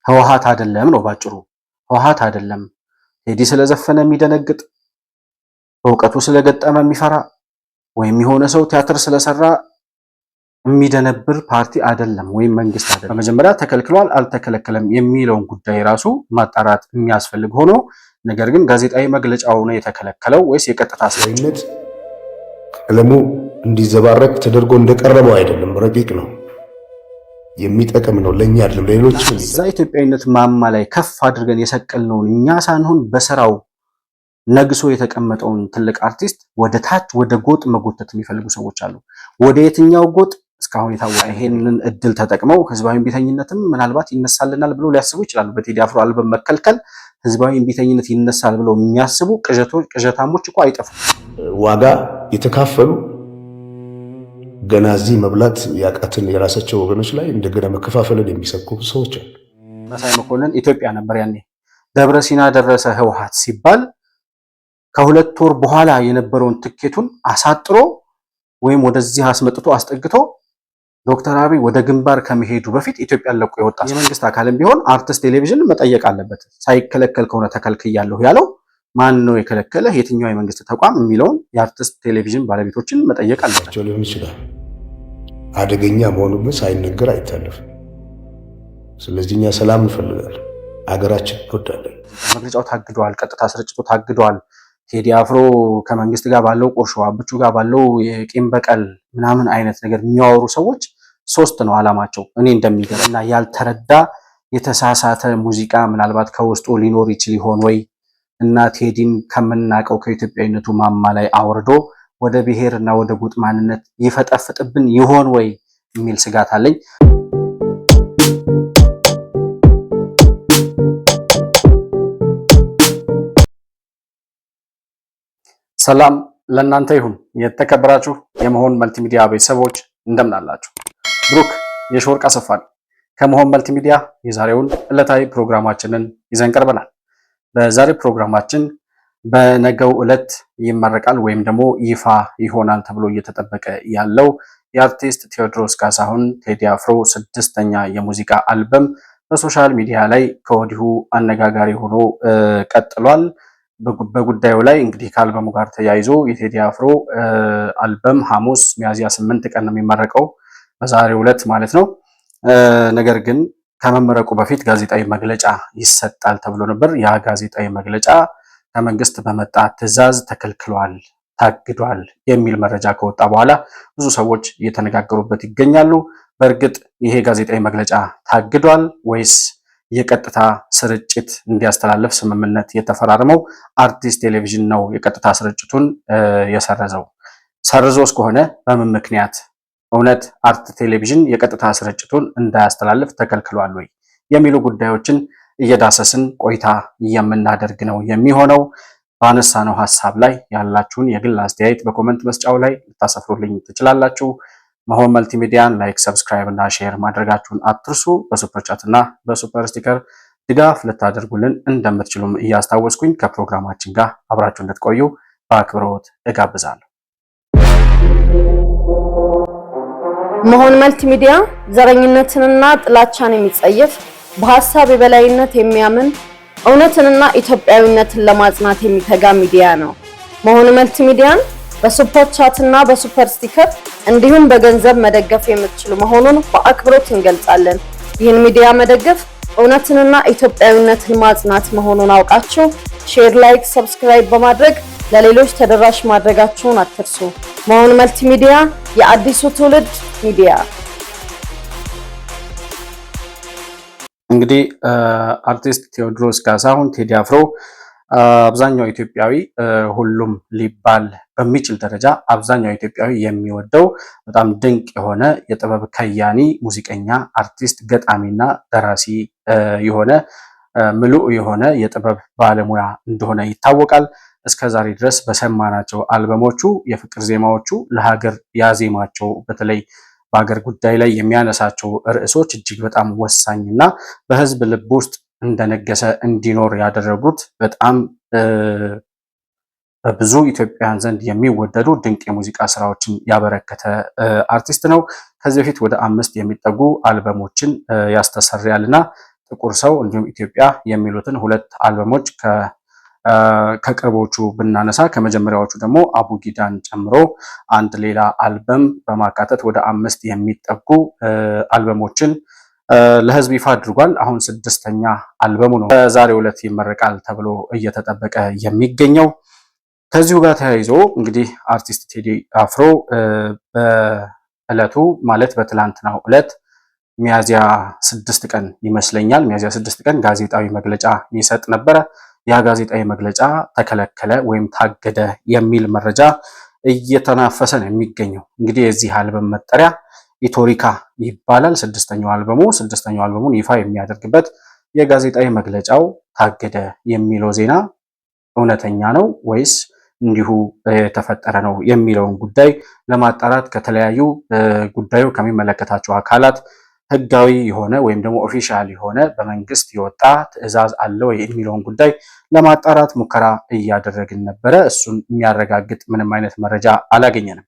ህወሓት አይደለም ነው ባጭሩ። ህወሓት አይደለም። ቴዲ ስለዘፈነ የሚደነግጥ በእውቀቱ ስለገጠመ የሚፈራ ወይም የሆነ ሰው ቲያትር ስለሰራ የሚደነብር ፓርቲ አይደለም ወይም መንግስት አይደለም። በመጀመሪያ ተከልክሏል አልተከለከለም የሚለውን ጉዳይ ራሱ ማጣራት የሚያስፈልግ ሆኖ ነገር ግን ጋዜጣዊ መግለጫው ነው የተከለከለው ወይስ የቀጥታ ስርጭት? ቀለሙ እንዲዘባረቅ ተደርጎ እንደቀረበው አይደለም። ረቂቅ ነው፣ የሚጠቅም ነው ለኛ አይደለም ለሌሎች። እዛ ኢትዮጵያዊነት ማማ ላይ ከፍ አድርገን የሰቀልነውን እኛ ሳንሆን በስራው ነግሶ የተቀመጠውን ትልቅ አርቲስት ወደ ታች ወደ ጎጥ መጎተት የሚፈልጉ ሰዎች አሉ። ወደ የትኛው ጎጥ እስካሁን የታወቀ ይሄንን እድል ተጠቅመው ህዝባዊ እምቢተኝነትም ምናልባት ይነሳልናል ብሎ ሊያስቡ ይችላሉ። በቴዲ አፍሮ አልበም መከልከል ህዝባዊ እምቢተኝነት ይነሳል ብሎ የሚያስቡ ቅዠታሞች እኮ አይጠፉም። ዋጋ የተካፈሉ ገና እዚህ መብላት ያቃትን የራሳቸው ወገኖች ላይ እንደገና መከፋፈልን የሚሰብኩ ሰዎች አሉ። መሳይ መኮንን ኢትዮጵያ ነበር ያኔ ደብረ ሲና ደረሰ ህወሓት ሲባል ከሁለት ወር በኋላ የነበረውን ትኬቱን አሳጥሮ ወይም ወደዚህ አስመጥቶ አስጠግቶ ዶክተር አብይ ወደ ግንባር ከመሄዱ በፊት ኢትዮጵያን ለቆ የወጣ የመንግስት አካልም ቢሆን አርቲስት ቴሌቪዥን መጠየቅ አለበት። ሳይከለከል ከሆነ ተከልክያለሁ ያለው ማን ነው የከለከለ? የትኛው የመንግስት ተቋም የሚለውን የአርቲስት ቴሌቪዥን ባለቤቶችን መጠየቅ አለበት። ሊሆን ይችላል አደገኛ መሆኑን ሳይነገር አይታለፍም። ስለዚህ እኛ ሰላም እንፈልጋለን፣ አገራችን እንወዳለን። መግለጫው ታግዷል፣ ቀጥታ ስርጭቱ ታግዷል። ቴዲ አፍሮ ከመንግስት ጋር ባለው ቁርሾ አብቹ ጋር ባለው የቂም በቀል ምናምን አይነት ነገር የሚያወሩ ሰዎች ሶስት ነው አላማቸው እኔ እንደሚገርምና ያልተረዳ የተሳሳተ ሙዚቃ ምናልባት ከውስጡ ሊኖር ይችል ይሆን ወይ እና ቴዲን ከምናቀው ከኢትዮጵያዊነቱ ማማ ላይ አውርዶ ወደ ብሔር እና ወደ ጎጥ ማንነት ይፈጠፍጥብን ይሆን ወይ የሚል ስጋት አለኝ። ሰላም ለእናንተ ይሁን። የተከበራችሁ የመሆን መልቲሚዲያ ቤተሰቦች እንደምን አላችሁ? ብሩክ የሾርቅ አሰፋ ነኝ ከመሆን መልቲሚዲያ የዛሬውን ዕለታዊ ፕሮግራማችንን ይዘን ቀርበናል። በዛሬ ፕሮግራማችን በነገው ዕለት ይመረቃል ወይም ደግሞ ይፋ ይሆናል ተብሎ እየተጠበቀ ያለው የአርቲስት ቴዎድሮስ ካሳሁን ቴዲ አፍሮ 6ኛ የሙዚቃ አልበም በሶሻል ሚዲያ ላይ ከወዲሁ አነጋጋሪ ሆኖ ቀጥሏል። በጉዳዩ ላይ እንግዲህ ከአልበሙ ጋር ተያይዞ የቴዲ አፍሮ አልበም ሐሙስ ሚያዝያ 8 ቀን ነው የሚመረቀው በዛሬው ዕለት ማለት ነው። ነገር ግን ከመመረቁ በፊት ጋዜጣዊ መግለጫ ይሰጣል ተብሎ ነበር። ያ ጋዜጣዊ መግለጫ ከመንግስት በመጣ ትዕዛዝ ተከልክሏል፣ ታግዷል የሚል መረጃ ከወጣ በኋላ ብዙ ሰዎች እየተነጋገሩበት ይገኛሉ። በእርግጥ ይሄ ጋዜጣዊ መግለጫ ታግዷል ወይስ የቀጥታ ስርጭት እንዲያስተላልፍ ስምምነት የተፈራረመው አርቲስት ቴሌቪዥን ነው የቀጥታ ስርጭቱን የሰረዘው? ሰርዞስ ከሆነ በምን ምክንያት? እውነት አርት ቴሌቪዥን የቀጥታ ስርጭቱን እንዳያስተላልፍ ተከልክሏል ወይ የሚሉ ጉዳዮችን እየዳሰስን ቆይታ የምናደርግ ነው የሚሆነው። ባነሳነው ሀሳብ ላይ ያላችሁን የግል አስተያየት በኮመንት መስጫው ላይ ልታሰፍሩልኝ ትችላላችሁ። መሆን መልቲሚዲያን ላይክ፣ ሰብስክራይብ እና ሼር ማድረጋችሁን አትርሱ። በሱፐር ቻት እና በሱፐር ስቲከር ድጋፍ ልታደርጉልን እንደምትችሉም እያስታወስኩኝ ከፕሮግራማችን ጋር አብራችሁ እንድትቆዩ በአክብሮት እጋብዛለሁ። መሆን መልቲሚዲያ ዘረኝነትንና ጥላቻን የሚጸየፍ በሐሳብ የበላይነት የሚያምን እውነትንና ኢትዮጵያዊነትን ለማጽናት የሚተጋ ሚዲያ ነው። መሆን መልቲሚዲያን በሱፐር ቻት እና በሱፐር ስቲከር እንዲሁም በገንዘብ መደገፍ የምትችሉ መሆኑን በአክብሮት እንገልጻለን። ይህን ሚዲያ መደገፍ እውነትንና ኢትዮጵያዊነትን ማጽናት መሆኑን አውቃችሁ ሼር፣ ላይክ፣ ሰብስክራይብ በማድረግ ለሌሎች ተደራሽ ማድረጋችሁን አትርሱ። መሆን መልቲሚዲያ የአዲሱ ትውልድ ሚዲያ። እንግዲህ አርቲስት ቴዎድሮስ ካሳሁን ቴዲ አፍሮ አብዛኛው ኢትዮጵያዊ ሁሉም ሊባል በሚችል ደረጃ አብዛኛው ኢትዮጵያዊ የሚወደው በጣም ድንቅ የሆነ የጥበብ ከያኒ፣ ሙዚቀኛ፣ አርቲስት፣ ገጣሚና ደራሲ የሆነ ምሉእ የሆነ የጥበብ ባለሙያ እንደሆነ ይታወቃል። እስከዛሬ ድረስ በሰማናቸው አልበሞቹ የፍቅር ዜማዎቹ ለሀገር ያዜማቸው በተለይ በሀገር ጉዳይ ላይ የሚያነሳቸው ርዕሶች እጅግ በጣም ወሳኝና በህዝብ ልብ ውስጥ እንደነገሰ እንዲኖር ያደረጉት በጣም በብዙ ኢትዮጵያውያን ዘንድ የሚወደዱ ድንቅ የሙዚቃ ስራዎችን ያበረከተ አርቲስት ነው። ከዚህ በፊት ወደ 5 የሚጠጉ አልበሞችን ያስተሰርያልና ጥቁር ሰው እንዲሁም ኢትዮጵያ የሚሉትን ሁለት አልበሞች ከቅርቦቹ ብናነሳ ከመጀመሪያዎቹ ደግሞ አቡጊዳን ጨምሮ አንድ ሌላ አልበም በማካተት ወደ 5 የሚጠጉ አልበሞችን ለህዝብ ይፋ አድርጓል። አሁን 6ኛ አልበሙ ነው በዛሬው ዕለት ይመረቃል ተብሎ እየተጠበቀ የሚገኘው። ከዚሁ ጋር ተያይዞ እንግዲህ አርቲስት ቴዲ አፍሮ በዕለቱ ማለት በትላንትናው ዕለት ሚያዚያ 6 ቀን ይመስለኛል ሚያዚያ 6 ቀን ጋዜጣዊ መግለጫ ይሰጥ ነበረ። ያ ጋዜጣዊ መግለጫ ተከለከለ ወይም ታገደ የሚል መረጃ እየተናፈሰ ነው የሚገኘው። እንግዲህ የዚህ አልበም መጠሪያ ኢቶሪካ ይባላል። 6ኛው አልበሙን ይፋ የሚያደርግበት የጋዜጣዊ መግለጫው ታገደ የሚለው ዜና እውነተኛ ነው ወይስ እንዲሁ የተፈጠረ ነው የሚለውን ጉዳይ ለማጣራት ከተለያዩ ጉዳዩ ከሚመለከታቸው አካላት ህጋዊ የሆነ ወይም ደግሞ ኦፊሻል የሆነ በመንግስት የወጣ ትዕዛዝ አለ ወይ የሚለውን ጉዳይ ለማጣራት ሙከራ እያደረግን ነበረ። እሱን የሚያረጋግጥ ምንም አይነት መረጃ አላገኘንም።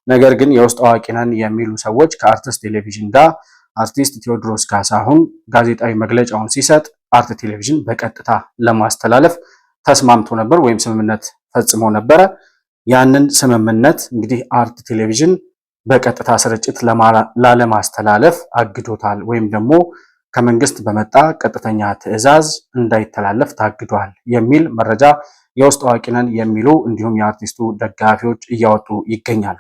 ነገር ግን የውስጥ አዋቂ ነን የሚሉ ሰዎች ከአርትስ ቴሌቪዥን ጋር አርቲስት ቴዎድሮስ ካሳሁን ጋዜጣዊ መግለጫውን ሲሰጥ አርት ቴሌቪዥን በቀጥታ ለማስተላለፍ ተስማምቶ ነበር ወይም ስምምነት ፈጽሞ ነበረ። ያንን ስምምነት እንግዲህ አርት ቴሌቪዥን በቀጥታ ስርጭት ላለማስተላለፍ አግዶታል ወይም ደግሞ ከመንግስት በመጣ ቀጥተኛ ትዕዛዝ እንዳይተላለፍ ታግዷል የሚል መረጃ የውስጥ አዋቂ ነን የሚሉ እንዲሁም የአርቲስቱ ደጋፊዎች እያወጡ ይገኛሉ።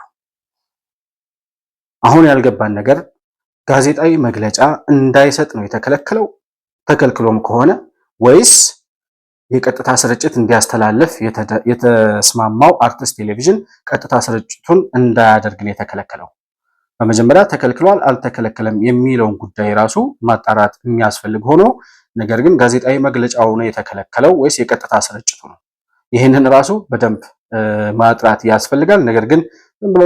አሁን ያልገባን ነገር ጋዜጣዊ መግለጫ እንዳይሰጥ ነው የተከለከለው? ተከልክሎም ከሆነ ወይስ የቀጥታ ስርጭት እንዲያስተላልፍ የተስማማው አርትስ ቴሌቪዥን ቀጥታ ስርጭቱን እንዳያደርግ ነው የተከለከለው? በመጀመሪያ ተከልክሏል አልተከለከለም የሚለውን ጉዳይ ራሱ ማጣራት የሚያስፈልግ ሆኖ፣ ነገር ግን ጋዜጣዊ መግለጫው ነው የተከለከለው ወይስ የቀጥታ ስርጭቱ ነው? ይህንን ራሱ በደንብ ማጥራት ያስፈልጋል። ነገር ግን ዝም ብሎ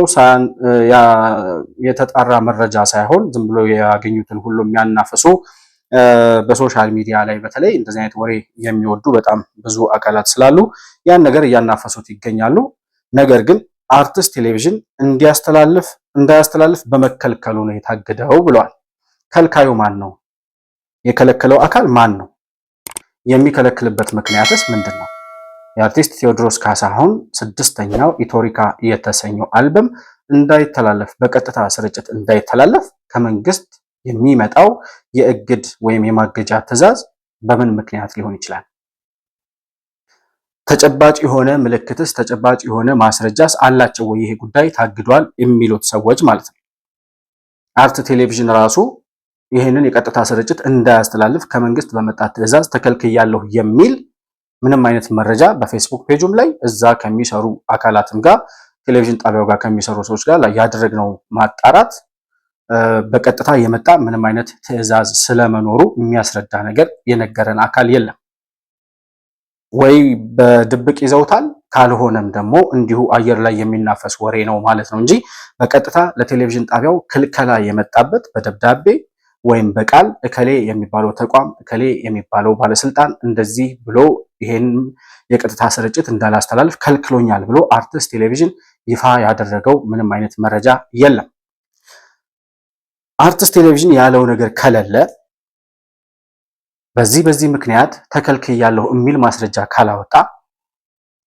የተጣራ መረጃ ሳይሆን ዝም ብሎ ያገኙትን ሁሉ የሚያናፍሱ በሶሻል ሚዲያ ላይ በተለይ እንደዚህ አይነት ወሬ የሚወዱ በጣም ብዙ አካላት ስላሉ ያን ነገር እያናፈሱት ይገኛሉ። ነገር ግን አርትስ ቴሌቪዥን እንዳያስተላልፍ በመከልከሉ ነው የታገደው ብለዋል። ከልካዩ ማን ነው? የከለከለው አካል ማን ነው? የሚከለክልበት ምክንያትስ ምንድን ነው? የአርቲስት ቴዎድሮስ ካሳሁን 6ኛው ኢቶሪካ የተሰኘው አልበም እንዳይተላለፍ በቀጥታ ስርጭት እንዳይተላለፍ ከመንግስት የሚመጣው የእግድ ወይም የማገጃ ትዕዛዝ በምን ምክንያት ሊሆን ይችላል? ተጨባጭ የሆነ ምልክትስ ተጨባጭ የሆነ ማስረጃስ አላቸው ወይ? ይሄ ጉዳይ ታግዷል የሚሉት ሰዎች ማለት ነው። አርት ቴሌቪዥን ራሱ ይህንን የቀጥታ ስርጭት እንዳያስተላልፍ ከመንግስት በመጣ ትዕዛዝ ተከልክያለሁ የሚል ምንም አይነት መረጃ በፌስቡክ ፔጁም ላይ እዛ ከሚሰሩ አካላትም ጋር ቴሌቪዥን ጣቢያው ጋር ከሚሰሩ ሰዎች ጋር ያደረግነው ማጣራት በቀጥታ የመጣ ምንም አይነት ትዕዛዝ ስለመኖሩ የሚያስረዳ ነገር የነገረን አካል የለም። ወይ በድብቅ ይዘውታል፣ ካልሆነም ደግሞ እንዲሁ አየር ላይ የሚናፈስ ወሬ ነው ማለት ነው እንጂ በቀጥታ ለቴሌቪዥን ጣቢያው ክልከላ የመጣበት በደብዳቤ ወይም በቃል እከሌ የሚባለው ተቋም እከሌ የሚባለው ባለስልጣን እንደዚህ ብሎ ይሄን የቀጥታ ስርጭት እንዳላስተላልፍ ከልክሎኛል ብሎ አርትስ ቴሌቪዥን ይፋ ያደረገው ምንም አይነት መረጃ የለም። አርትስ ቴሌቪዥን ያለው ነገር ከሌለ በዚህ ምክንያት ተከልክያለሁ የሚል ማስረጃ ካላወጣ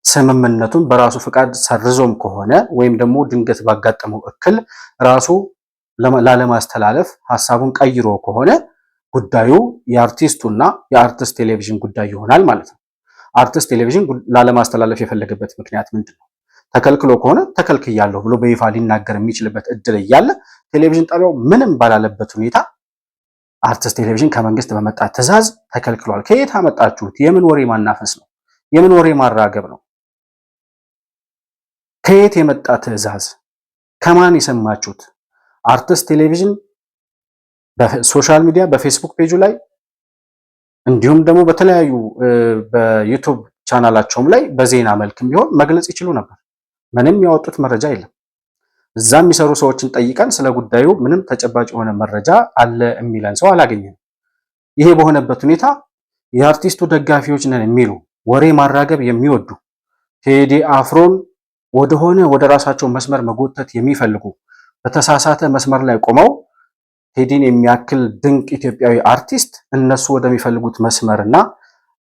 ስምምነቱን በራሱ ፍቃድ ሰርዞም ከሆነ ወይም ደግሞ ድንገት ባጋጠመው እክል ራሱ ላለማስተላለፍ ሐሳቡን ቀይሮ ከሆነ ጉዳዩ የአርቲስቱና የአርትስ ቴሌቪዥን ጉዳይ ይሆናል ማለት ነው። አርትስ ቴሌቪዥን ላለማስተላለፍ የፈለገበት ምክንያት ምንድን ነው? ተከልክሎ ከሆነ ተከልክያለሁ ብሎ በይፋ ሊናገር የሚችልበት እድል እያለ ቴሌቪዥን ጣቢያው ምንም ባላለበት ሁኔታ አርትስ ቴሌቪዥን ከመንግስት በመጣ ትዕዛዝ ተከልክሏል። ከየት አመጣችሁት? የምን ወሬ ማናፈስ ነው? የምን ወሬ ማራገብ ነው? ከየት የመጣ ትዕዛዝ? ከማን የሰማችሁት? አርትስ ቴሌቪዥን በሶሻል ሚዲያ በፌስቡክ ፔጁ ላይ እንዲሁም ደግሞ በተለያዩ በዩቲዩብ ቻናላቸውም ላይ በዜና መልክም ቢሆን መግለጽ ይችሉ ነበር። ምንም ያወጡት መረጃ የለም። እዛ የሚሰሩ ሰዎችን ጠይቀን ስለ ጉዳዩ ምንም ተጨባጭ የሆነ መረጃ አለ የሚለን ሰው አላገኘንም። ይሄ በሆነበት ሁኔታ የአርቲስቱ ደጋፊዎች ነን የሚሉ ወሬ ማራገብ የሚወዱ ቴዲ አፍሮን ወደ ራሳቸው መስመር መጎተት የሚፈልጉ በተሳሳተ መስመር ላይ ቆመው ቴዲን የሚያክል ድንቅ ኢትዮጵያዊ አርቲስት እነሱ ወደሚፈልጉት መስመርና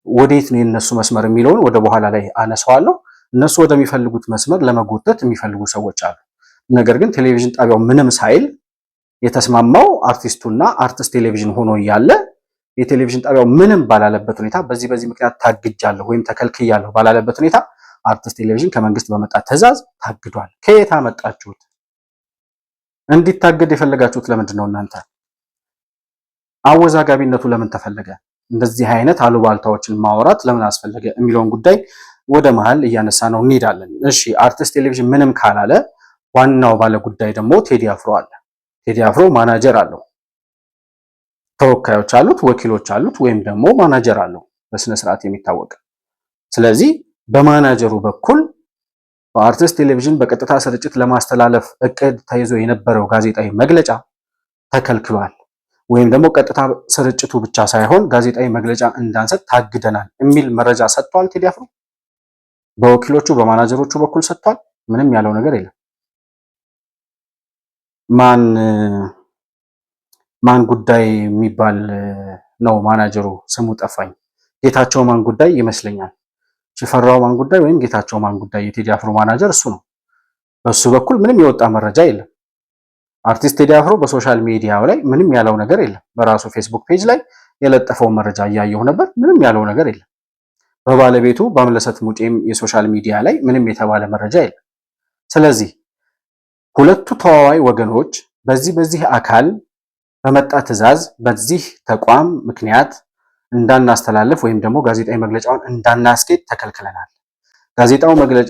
ወዴት ነው የነሱ መስመር የሚለውን ወደ በኋላ ላይ አነሳዋለሁ። እነሱ ወደሚፈልጉት መስመር ለመጎተት የሚፈልጉ ሰዎች አሉ። ነገር ግን ቴሌቪዥን ጣቢያው ምንም ሳይል የተስማማው አርቲስቱና አርቲስት ቴሌቪዥን ሆኖ እያለ የቴሌቪዥን ጣቢያው ምንም ባላለበት ሁኔታ በዚህ ምክንያት ታግጃለሁ ወይም ተከልክያለሁ ባላለበት ሁኔታ አርቲስት ቴሌቪዥን ከመንግስት በመጣ ትዕዛዝ ታግዷል። ከየት አመጣችሁት? እንዲታገድ የፈለጋችሁት ለምንድን ነው? እናንተ አወዛጋቢነቱ ለምን ተፈለገ? እንደዚህ አይነት አሉባልታዎችን ማውራት ለምን አስፈለገ የሚለውን ጉዳይ ወደ መሃል እያነሳ ነው እንሄዳለን። እሺ አርቲስት ቴሌቪዥን ምንም ካላለ ዋናው ባለ ጉዳይ ደግሞ ቴዲ አፍሮ አለ። ቴዲ አፍሮ ማናጀር አለው፣ ተወካዮች አሉት፣ ወኪሎች አሉት፣ ወይም ደግሞ ማናጀር አለው በስነ ስርዓት የሚታወቅ። ስለዚህ በማናጀሩ በኩል በአርቲስት ቴሌቪዥን በቀጥታ ስርጭት ለማስተላለፍ እቅድ ተይዞ የነበረው ጋዜጣዊ መግለጫ ተከልክሏል፣ ወይም ደግሞ ቀጥታ ስርጭቱ ብቻ ሳይሆን ጋዜጣዊ መግለጫ እንዳንሰጥ ታግደናል የሚል መረጃ ሰጥቷል። ቴዲ አፍሮ በወኪሎቹ በማናጀሮቹ በኩል ሰጥቷል። ምንም ያለው ነገር የለም። ማን ጉዳይ የሚባል ነው ማናጀሩ? ስሙ ጠፋኝ። ጌታቸው ማን ጉዳይ ይመስለኛል። ሽፈራው ማን ጉዳይ ወይም ጌታቸው ማን ጉዳይ የቴዲ አፍሮ ማናጀር እሱ ነው። በሱ በኩል ምንም የወጣ መረጃ የለም። አርቲስት ቴዲ አፍሮ በሶሻል ሚዲያው ላይ ምንም ያለው ነገር የለም። በራሱ ፌስቡክ ፔጅ ላይ የለጠፈው መረጃ እያየሁ ነበር። ምንም ያለው ነገር የለም። በባለቤቱ በአምለሰት ሙጬም የሶሻል ሚዲያ ላይ ምንም የተባለ መረጃ የለም። ስለዚህ ሁለቱ ተዋዋይ ወገኖች በዚህ አካል በመጣ ትዕዛዝ በዚህ ተቋም ምክንያት እንዳናስተላልፍ ወይም ደግሞ ጋዜጣዊ መግለጫውን እንዳናስኬድ ተከልክለናል።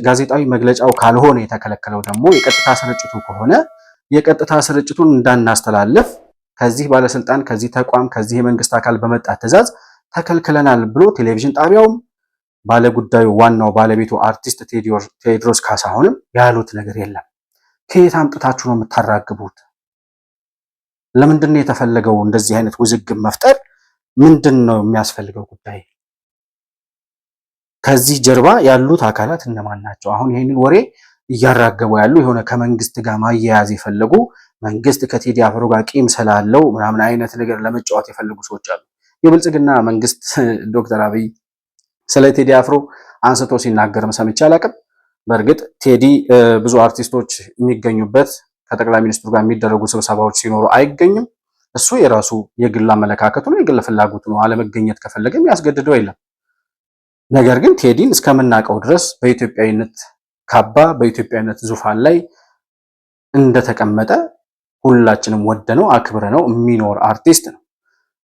ጋዜጣዊ መግለጫው ካልሆነ የተከለከለው ደግሞ የቀጥታ ስርጭቱ ከሆነ የቀጥታ ስርጭቱን እንዳናስተላልፍ ከዚህ ባለስልጣን፣ ከዚህ ተቋም፣ ከዚህ የመንግስት አካል በመጣ ትዕዛዝ ተከልክለናል ብሎ ቴሌቪዥን ጣቢያውም ባለጉዳዩ ዋናው ባለቤቱ አርቲስት ቴዎድሮስ ካሳሁንም ያሉት ነገር የለም። ከየት አምጥታችሁ ነው የምታራግቡት? ለምንድን ነው የተፈለገው? እንደዚህ አይነት ውዝግብ መፍጠር ምንድን ነው የሚያስፈልገው ጉዳይ? ከዚህ ጀርባ ያሉት አካላት እነማን ናቸው? አሁን ይህንን ወሬ እያራገቡ ያሉ የሆነ ከመንግስት ጋር ማያያዝ የፈለጉ መንግስት ከቴዲ አፍሮ ጋር ቂም ስላለው ምናምን አይነት ነገር ለመጫወት የፈለጉ ሰዎች አሉ። የብልጽግና መንግስት ዶክተር አብይ ስለ ቴዲ አፍሮ አንስቶ ሲናገርም ሰምቼ አላውቅም። በእርግጥ ቴዲ ብዙ አርቲስቶች የሚገኙበት ከጠቅላይ ሚኒስትሩ ጋር የሚደረጉ ስብሰባዎች ሲኖሩ አይገኝም። እሱ የራሱ የግል አመለካከቱ ነው፣ የግል ፍላጎቱ ነው። አለመገኘት ከፈለገ የሚያስገድደው የለም። ነገር ግን ቴዲን እስከምናውቀው ድረስ በኢትዮጵያዊነት ካባ በኢትዮጵያዊነት ዙፋን ላይ እንደተቀመጠ ሁላችንም ወደነው አክብረነው የሚኖር አርቲስት ነው።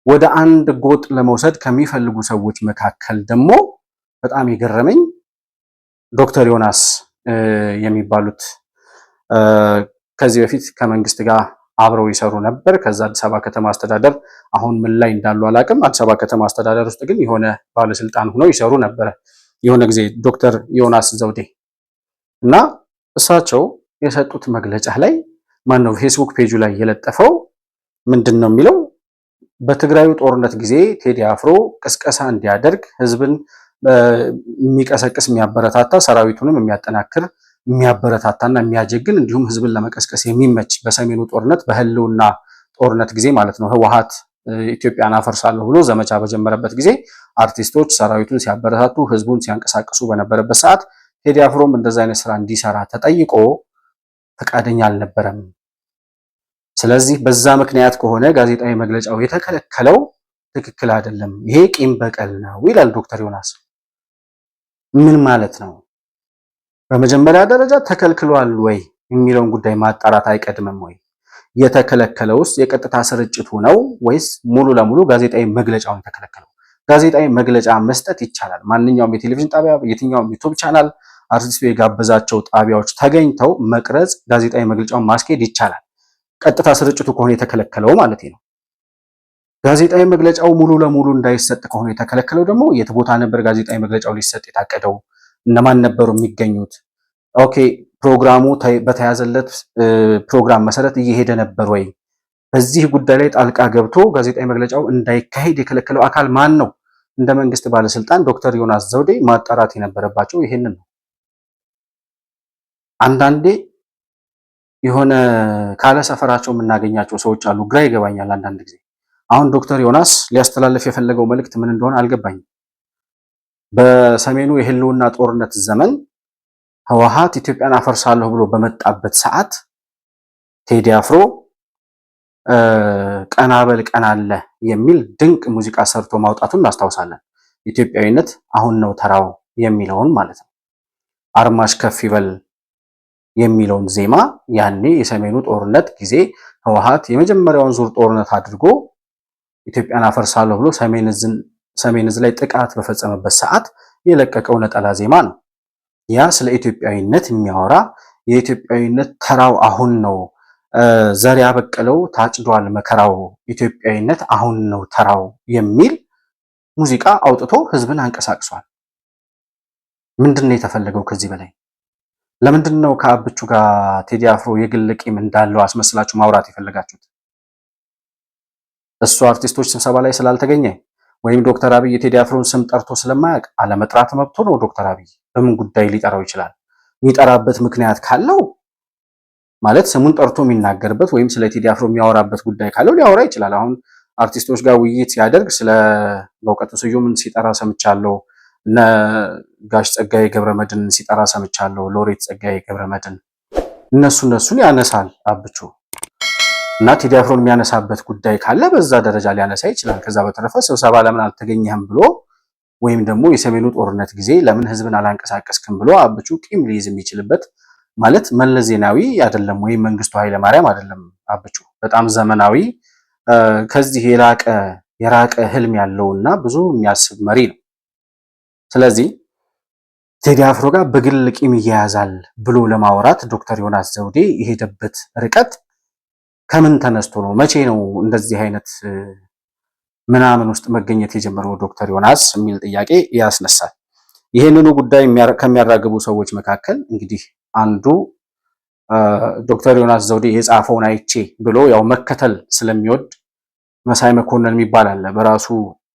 ወደ አንድ ጎጥ ለመውሰድ ከሚፈልጉ ሰዎች መካከል ደግሞ በጣም የገረመኝ ዶክተር ዮናስ የሚባሉት ከዚህ በፊት ከመንግስት ጋር አብረው ይሰሩ ነበር። ከዛ አዲስ አበባ ከተማ አስተዳደር አሁን ምን ላይ እንዳሉ አላውቅም። አዲስ አበባ ከተማ አስተዳደር ውስጥ ግን የሆነ ባለስልጣን ሆነው ይሰሩ ነበረ የሆነ ጊዜ ዶክተር ዮናስ ዘውዴ እና እሳቸው የሰጡት መግለጫ ላይ ማነው ፌስቡክ ፔጁ ላይ የለጠፈው ምንድን ነው የሚለው? በትግራዩ ጦርነት ጊዜ ቴዲ አፍሮ ቅስቀሳ እንዲያደርግ ህዝብን የሚቀሰቅስ የሚያበረታታ ሰራዊቱንም የሚያጠናክር የሚያበረታታና የሚያጀግን እንዲሁም ህዝብን ለመቀስቀስ የሚመች በሰሜኑ ጦርነት በህልውና ጦርነት ጊዜ ማለት ነው ህወሓት ኢትዮጵያን አፈርሳለሁ ብሎ ዘመቻ በጀመረበት ጊዜ አርቲስቶች ሰራዊቱን ሲያበረታቱ ህዝቡን ሲያንቀሳቅሱ በነበረበት ሰዓት ቴዲ አፍሮም እንደዛ አይነት ስራ እንዲሰራ ተጠይቆ ፈቃደኛ አልነበረም። ስለዚህ በዛ ምክንያት ከሆነ ጋዜጣዊ መግለጫው የተከለከለው ትክክል አይደለም፣ ይሄ ቂም በቀል ነው ይላል ዶክተር ዮናስ። ምን ማለት ነው? በመጀመሪያ ደረጃ ተከልክሏል ወይ የሚለውን ጉዳይ ማጣራት አይቀድምም ወይ? የተከለከለውስ የቀጥታ ስርጭቱ ነው ወይስ ሙሉ ለሙሉ ጋዜጣዊ መግለጫውን የተከለከለው? ጋዜጣዊ መግለጫ መስጠት ይቻላል። ማንኛውም የቴሌቪዥን ጣቢያ፣ የትኛውም ዩቲዩብ ቻናል አርቲስቱ የጋበዛቸው ጣቢያዎች ተገኝተው መቅረጽ፣ ጋዜጣዊ መግለጫውን ማስኬድ ይቻላል። ቀጥታ ስርጭቱ ከሆነ የተከለከለው ማለት ነው። ጋዜጣዊ መግለጫው ሙሉ ለሙሉ እንዳይሰጥ ከሆነ የተከለከለው ደግሞ የት ቦታ ነበር ጋዜጣዊ መግለጫው ሊሰጥ የታቀደው? እነማን ነበሩ የሚገኙት? ኦኬ ፕሮግራሙ በተያዘለት ፕሮግራም መሰረት እየሄደ ነበር ወይ? በዚህ ጉዳይ ላይ ጣልቃ ገብቶ ጋዜጣዊ መግለጫው እንዳይካሄድ የከለከለው አካል ማን ነው? እንደ መንግስት ባለስልጣን ዶክተር ዮናስ ዘውዴ ማጣራት የነበረባቸው ይሄንን ነው። አንዳንዴ የሆነ ካለ ሰፈራቸው የምናገኛቸው ሰዎች አሉ። ግራ ይገባኛል አንዳንድ ጊዜ። አሁን ዶክተር ዮናስ ሊያስተላልፍ የፈለገው መልእክት ምን እንደሆነ አልገባኝም። በሰሜኑ የህልውና ጦርነት ዘመን ህወሓት ኢትዮጵያን አፈርሳለሁ ብሎ በመጣበት ሰዓት ቴዲ አፍሮ ቀናበል ቀናለ የሚል ድንቅ ሙዚቃ ሰርቶ ማውጣቱን እናስታውሳለን። ኢትዮጵያዊነት አሁን ነው ተራው የሚለውን ማለት ነው። አርማሽ ከፍ ይበል የሚለውን ዜማ ያኔ የሰሜኑ ጦርነት ጊዜ ህወሓት የመጀመሪያውን ዙር ጦርነት አድርጎ ኢትዮጵያን አፈርሳለሁ ብሎ ሰሜን ዕዝ ላይ ጥቃት በፈጸመበት ሰዓት የለቀቀው ነጠላ ዜማ ነው። ያ ስለ ኢትዮጵያዊነት የሚያወራ የኢትዮጵያዊነት ተራው አሁን ነው፣ ዘር ያበቀለው ታጭዷል መከራው፣ ኢትዮጵያዊነት አሁን ነው ተራው የሚል ሙዚቃ አውጥቶ ህዝብን አንቀሳቅሷል። ምንድን ነው የተፈለገው ከዚህ በላይ? ለምንድን ነው ከአብቹ ጋር ቴዲ አፍሮ የግል ቂም እንዳለው አስመስላችሁ ማውራት የፈለጋችሁት? እሱ አርቲስቶች ስብሰባ ላይ ስላልተገኘ ወይም ዶክተር አብይ የቴዲ አፍሮን ስም ጠርቶ ስለማያውቅ አለመጥራት መብቶ ነው። ዶክተር አብይ በምን ጉዳይ ሊጠራው ይችላል? የሚጠራበት ምክንያት ካለው ማለት ስሙን ጠርቶ የሚናገርበት ወይም ስለ ቴዲ አፍሮ የሚያወራበት ጉዳይ ካለው ሊያወራ ይችላል። አሁን አርቲስቶች ጋር ውይይት ሲያደርግ ስለ በእውቀቱ ስዩምን ሲጠራ ሰምቻለሁ። እነ ጋሽ ጸጋዬ ገብረመድን ሲጠራ ሰምቻለሁ። ሎሬት ጸጋዬ ገብረመድን እነሱን ያነሳል አብቹ እና ቴዲ አፍሮን የሚያነሳበት ጉዳይ ካለ በዛ ደረጃ ሊያነሳ ይችላል። ከዛ በተረፈ ስብሰባ ለምን አልተገኘህም ብሎ ወይም ደግሞ የሰሜኑ ጦርነት ጊዜ ለምን ህዝብን አላንቀሳቀስክም ብሎ አብቹ ቂም ሊይዝ የሚችልበት ማለት መለስ ዜናዊ አይደለም ወይም መንግስቱ ኃይለማርያም አይደለም። አብቹ በጣም ዘመናዊ ከዚህ የራቀ ህልም ያለውና ብዙ የሚያስብ መሪ ነው። ስለዚህ ቴዲ አፍሮ ጋር በግል ቂም ይያያዛል ብሎ ለማውራት ዶክተር ዮናስ ዘውዴ የሄደበት ርቀት ከምን ተነስቶ ነው? መቼ ነው እንደዚህ አይነት ምናምን ውስጥ መገኘት የጀመረው ዶክተር ዮናስ የሚል ጥያቄ ያስነሳል። ይህንኑ ጉዳይ ከሚያራግቡ ሰዎች መካከል እንግዲህ አንዱ ዶክተር ዮናስ ዘውዴ የጻፈውን አይቼ ብሎ ያው መከተል ስለሚወድ መሳይ መኮንን የሚባል አለ። በራሱ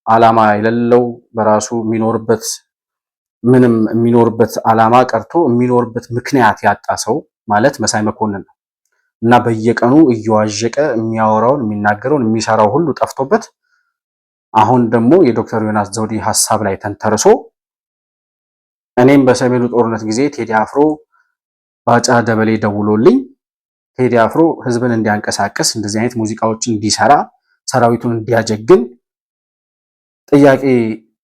ዓላማ የሌለው በራሱ የሚኖርበት ዓላማ ቀርቶ የሚኖርበት ምክንያት ያጣ ሰው ማለት መሳይ መኮንን ነው እና በየቀኑ እየዋዠቀ የሚያወራውን የሚናገረውን የሚሰራው ሁሉ ጠፍቶበት አሁን ደግሞ የዶክተር ዮናስ ዘውዴ ሐሳብ ላይ ተንተርሶ እኔም በሰሜኑ ጦርነት ጊዜ ቴዲ አፍሮ ባጫ ደበሌ ደውሎልኝ ቴዲ አፍሮ ህዝብን እንዲያንቀሳቀስ እንደዚህ አይነት ሙዚቃዎችን እንዲሰራ ሰራዊቱን እንዲያጀግን ጥያቄ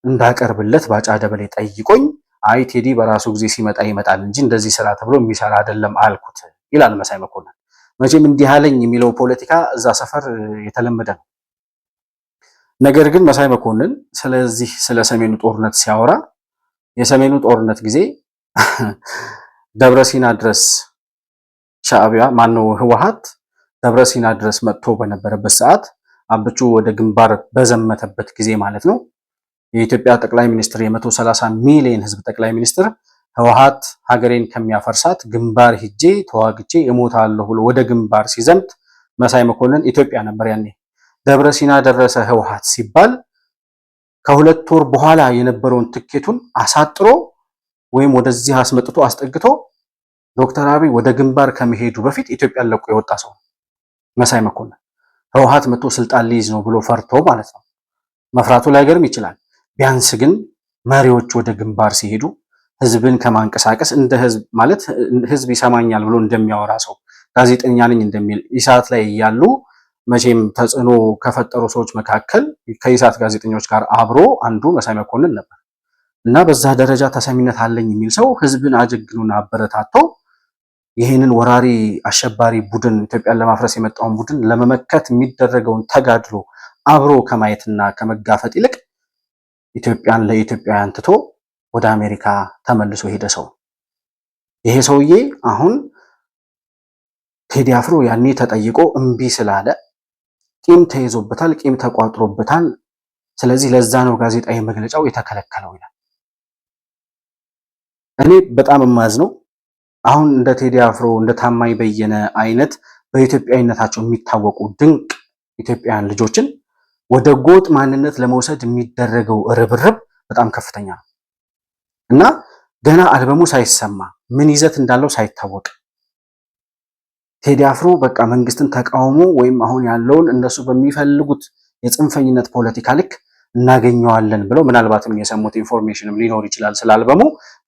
እንዳቀርብለት ባጫ ደበሌ ጠይቆኝ አይ ቴዲ በራሱ ጊዜ ሲመጣ ይመጣል እንጂ እንደዚህ ስራ ተብሎ የሚሰራ አይደለም አልኩት ይላል መሳይ መኮንን። መቼም እንዲህ አለኝ የሚለው ፖለቲካ እዛ ሰፈር የተለመደ ነው። ነገር ግን መሳይ መኮንን ስለዚህ ስለ ሰሜኑ ጦርነት ሲያወራ የሰሜኑ ጦርነት ጊዜ ደብረሲና ድረስ ሻዕቢያ ማነው ህወሓት ደብረሲና ድረስ መጥቶ በነበረበት ሰዓት አብቹ ወደ ግንባር በዘመተበት ጊዜ ማለት ነው የኢትዮጵያ ጠቅላይ ሚኒስትር የ130 ሚሊዮን ህዝብ ጠቅላይ ሚኒስትር ህወሓት ሀገሬን ከሚያፈርሳት ግንባር ሂጄ ተዋግቼ እሞታለሁ ብሎ ወደ ግንባር ሲዘምት መሳይ መኮንን ኢትዮጵያ ነበር ያኔ። ደብረሲና ደረሰ ህወሓት ሲባል ከሁለት ወር በኋላ የነበረውን ትኬቱን አሳጥሮ ወይም ወደዚህ አስመጥቶ አስጠግቶ ዶክተር አብይ ወደ ግንባር ከመሄዱ በፊት ኢትዮጵያን ለቆ የወጣ ሰው መሳይ መኮንን። ህወሓት መጥቶ ስልጣን ሊይዝ ነው ብሎ ፈርቶ ማለት ነው። መፍራቱ ላይገርም ይችላል። ቢያንስ ግን መሪዎች ወደ ግንባር ሲሄዱ ህዝብን ከማንቀሳቀስ እንደ ህዝብ ማለት ህዝብ ይሰማኛል ብሎ እንደሚያወራ ሰው ጋዜጠኛ ነኝ እንደሚል ኢሳት ላይ ያሉ መቼም ተጽዕኖ ከፈጠሩ ሰዎች መካከል ከኢሳት ጋዜጠኞች ጋር አብሮ አንዱ መሳይ መኮንን ነበር እና በዛ ደረጃ ተሰሚነት አለኝ የሚል ሰው ህዝብን አጀግኑና አበረታቶ ይህንን ወራሪ አሸባሪ ቡድን ኢትዮጵያን ለማፍረስ የመጣውን ቡድን ለመመከት የሚደረገውን ተጋድሎ አብሮ ከማየትና ከመጋፈጥ ይልቅ ኢትዮጵያን ለኢትዮጵያውያን ትቶ ወደ አሜሪካ ተመልሶ ሄደ ሰው። ይሄ ሰውዬ አሁን ቴዲ አፍሮ ያኔ ተጠይቆ እምቢ ስላለ ቂም ተይዞበታል፣ ቂም ተቋጥሮበታል። ስለዚህ ለዛ ነው ጋዜጣዊ መግለጫው የተከለከለው ይላል። እኔ በጣም የማዝነው አሁን እንደ ቴዲ አፍሮ እንደ ታማኝ በየነ አይነት በኢትዮጵያዊነታቸው የሚታወቁ ድንቅ ኢትዮጵያውያን ልጆችን ወደ ጎጥ ማንነት ለመውሰድ የሚደረገው ርብርብ በጣም ከፍተኛ ነው እና ገና አልበሙ ሳይሰማ ምን ይዘት እንዳለው ሳይታወቅ ቴዲ አፍሮ በቃ መንግስትን ተቃውሞ ወይም አሁን ያለውን እነሱ በሚፈልጉት የጽንፈኝነት ፖለቲካ ልክ እናገኘዋለን ብለው ምናልባትም የሰሙት ኢንፎርሜሽንም ሊኖር ይችላል ስላልበሙ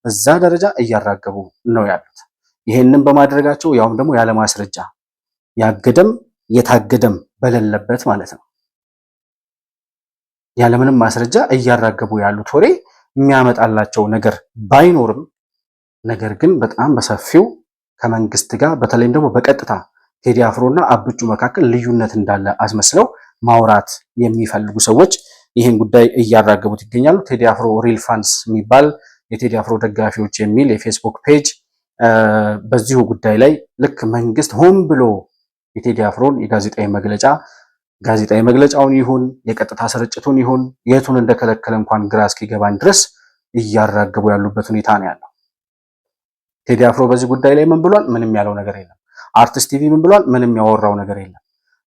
በዛ ደረጃ እያራገቡ ነው ያሉት። ይሄንን በማድረጋቸው ያውም ደግሞ ያለ ማስረጃ ያገደም የታገደም በሌለበት ማለት ነው ያለምንም ማስረጃ እያራገቡ ያሉት ወሬ የሚያመጣላቸው ነገር ባይኖርም ነገር ግን በጣም በሰፊው ከመንግስት ጋር በተለይም ደግሞ በቀጥታ ቴዲ አፍሮና አብቹ መካከል ልዩነት እንዳለ አስመስለው ማውራት የሚፈልጉ ሰዎች ይህን ጉዳይ እያራገቡት ይገኛሉ። ቴዲ አፍሮ ሪል ፋንስ የሚባል የቴዲ አፍሮ ደጋፊዎች የሚል የፌስቡክ ፔጅ በዚሁ ጉዳይ ላይ ልክ መንግስት ሆን ብሎ የቴዲ አፍሮን ጋዜጣዊ መግለጫውን ይሁን የቀጥታ ስርጭቱን ይሁን የቱን እንደከለከለ እንኳን ግራ እስኪገባን ድረስ እያራገቡ ያሉበት ሁኔታ ነው ያለው። ቴዲ አፍሮ በዚህ ጉዳይ ላይ ምን ብሏል? ምንም ያለው ነገር የለም። አርቲስት ቲቪ ምን ብሏል? ምንም ያወራው ነገር የለም።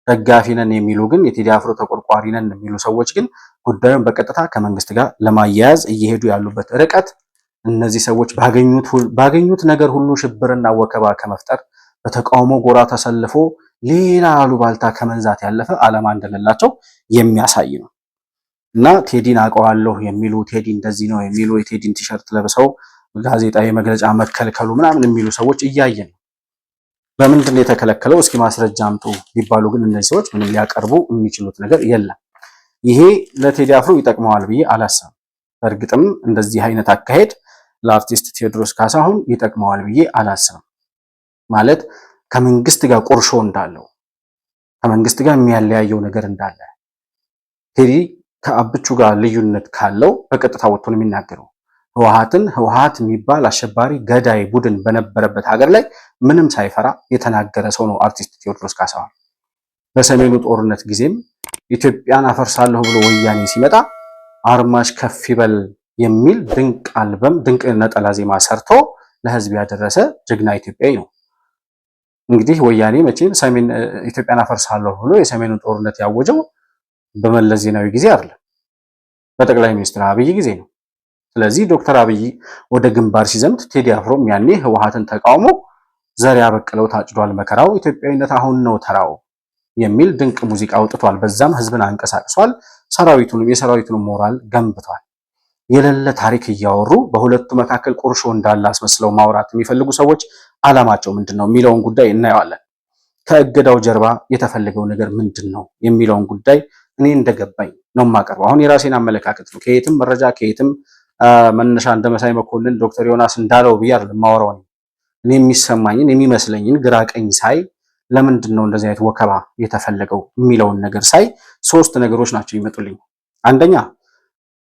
ደጋፊ ነን የሚሉ ግን የቴዲ አፍሮ ተቆርቋሪ ነን የሚሉ ሰዎች ግን ጉዳዩን በቀጥታ ከመንግስት ጋር ለማያያዝ እየሄዱ ያሉበት ርቀት እነዚህ ሰዎች ባገኙት ነገር ሁሉ ሽብርና ወከባ ከመፍጠር በተቃውሞ ጎራ ተሰልፎ ሌላ አሉባልታ ከመንዛት ያለፈ ዓላማ እንደሌላቸው የሚያሳይ ነው እና ቴዲን አውቀዋለሁ የሚሉ ቴዲ እንደዚህ ነው የሚሉ የቴዲን ቲሸርት ለብሰው ጋዜጣዊ መግለጫ መከልከሉ ምናምን የሚሉ ሰዎች እያየን ነው። በምንድን ነው የተከለከለው? እስኪ ማስረጃ አምጡ ቢባሉ ግን እነዚህ ሰዎች ምንም ሊያቀርቡ የሚችሉት ነገር የለም። ይሄ ለቴዲ አፍሮ ይጠቅመዋል ብዬ አላስብም። በእርግጥም እንደዚህ አይነት አካሄድ ለአርቲስት ቴዎድሮስ ካሳሁን ይጠቅመዋል ብዬ አላስብም። ማለት ከመንግስት ጋር ቁርሾ እንዳለው ከመንግስት ጋር የሚያለያየው ነገር እንዳለ ቴዲ ከአብቹ ጋር ልዩነት ካለው በቀጥታ ወጥቶ ነው የሚናገረው። ህወሓት የሚባል አሸባሪ ገዳይ ቡድን በነበረበት ሀገር ላይ ምንም ሳይፈራ የተናገረ ሰው ነው አርቲስት ቴዎድሮስ ካሳሁን። በሰሜኑ ጦርነት ጊዜም ኢትዮጵያን አፈርሳለሁ ብሎ ወያኔ ሲመጣ አርማሽ ከፍ ይበል የሚል ድንቅ አልበም ድንቅ ነጠላ ዜማ ሰርቶ ለህዝብ ያደረሰ ጀግና ኢትዮጵያዊ ነው። እንግዲህ ወያኔ መቼም ሰሜን ኢትዮጵያን አፈርሳለሁ ብሎ የሰሜኑን ጦርነት ያወጀው በመለስ ዜናዊ ጊዜ አይደለም፣ በጠቅላይ ሚኒስትር አብይ ጊዜ ነው። ስለዚህ ዶክተር አብይ ወደ ግንባር ሲዘምት ቴዲ አፍሮም ያኔ ህወሓትን ተቃውሞ ዘር ያበቅለው ታጭዷል መከራው ኢትዮጵያዊነት አሁን ነው ተራው የሚል ድንቅ ሙዚቃ አውጥቷል። በዛም ህዝብን አንቀሳቅሷል። የሰራዊቱንም ሞራል ገንብቷል። የሌለ ታሪክ እያወሩ በሁለቱ መካከል ቁርሾ እንዳለ አስመስለው ማውራት የሚፈልጉ ሰዎች አላማቸው ምንድነው የሚለውን ጉዳይ እናየዋለን። ከእገዳው ጀርባ የተፈለገው ነገር ምንድነው የሚለውን ጉዳይ እኔ እንደገባኝ ነው የማቀርበው። አሁን የራሴን አመለካከት ነው። ከየትም መረጃ ከየትም መነሻ እንደ መሳይ መኮንን ዶክተር ዮናስ እንዳለው ብዬ አይደለም የማወራው። እኔ የሚሰማኝን የሚመስለኝን ግራ ቀኝ ሳይ ለምንድን ነው እንደዚህ አይነት ወከባ የተፈለገው የሚለውን ነገር ሳይ ሶስት ነገሮች ናቸው ይመጡልኝ። አንደኛ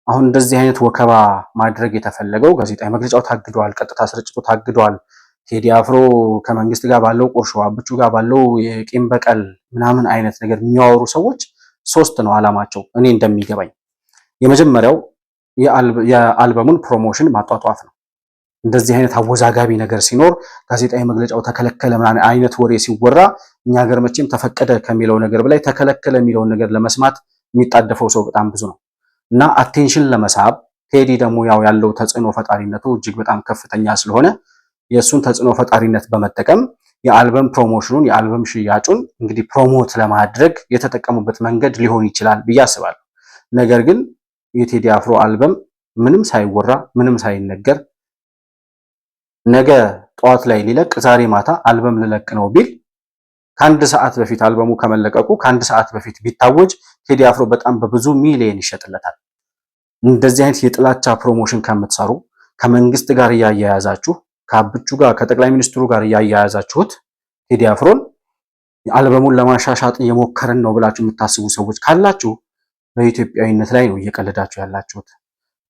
አሁን እንደዚህ አይነት ወከባ ማድረግ የተፈለገው ጋዜጣዊ መግለጫው ታግዷል፣ ቀጥታ ስርጭቱ ታግዷል፣ ቴዲ አፍሮ ከመንግስት ጋር ባለው ቁርሾ አብቹ ጋር ባለው የቂም በቀል ምናምን አይነት ነገር የሚያወሩ ሰዎች ሶስት ነው አላማቸው እኔ እንደሚገባኝ። የመጀመሪያው የአልበሙን ፕሮሞሽን ማጧጧፍ ነው። እንደዚህ አይነት አወዛጋቢ ነገር ሲኖር ጋዜጣዊ መግለጫው ተከለከለ ምናምን አይነት ወሬ ሲወራ እኛ ሀገር መቼም ተፈቀደ ከሚለው ነገር በላይ ተከለከለ የሚለውን ነገር ለመስማት የሚጣደፈው ሰው በጣም ብዙ ነው እና አቴንሽን ለመሳብ ቴዲ ደግሞ ያለው ተጽዕኖ ፈጣሪነቱ እጅግ በጣም ከፍተኛ ስለሆነ የእሱን ተጽዕኖ ፈጣሪነት በመጠቀም የአልበም ፕሮሞሽኑን የአልበም ሽያጩን እንግዲህ ፕሮሞት ለማድረግ የተጠቀሙበት መንገድ ሊሆን ይችላል ብዬ አስባለሁ። ነገር ግን የቴዲ አፍሮ አልበም ምንም ሳይወራ ምንም ሳይነገር ነገ ጠዋት ላይ ሊለቅ ዛሬ ማታ አልበም ልለቅ ነው ቢል ከአንድ ሰዓት በፊት አልበሙ ከመለቀቁ ከአንድ ሰዓት በፊት ቢታወጅ ቴዲ አፍሮ በጣም በብዙ ሚሊዮን ይሸጥለታል። እንደዚህ አይነት የጥላቻ ፕሮሞሽን ከምትሰሩ ከመንግስት ጋር እያያያዛችሁ ከአብቹ ጋር ከጠቅላይ ሚኒስትሩ ጋር እያያያዛችሁት ቴዲ አፍሮን አልበሙን ለማሻሻጥ እየሞከርን ነው ብላችሁ የምታስቡ ሰዎች ካላችሁ በኢትዮጵያዊነት ላይ ነው እየቀለዳችሁ ያላችሁት።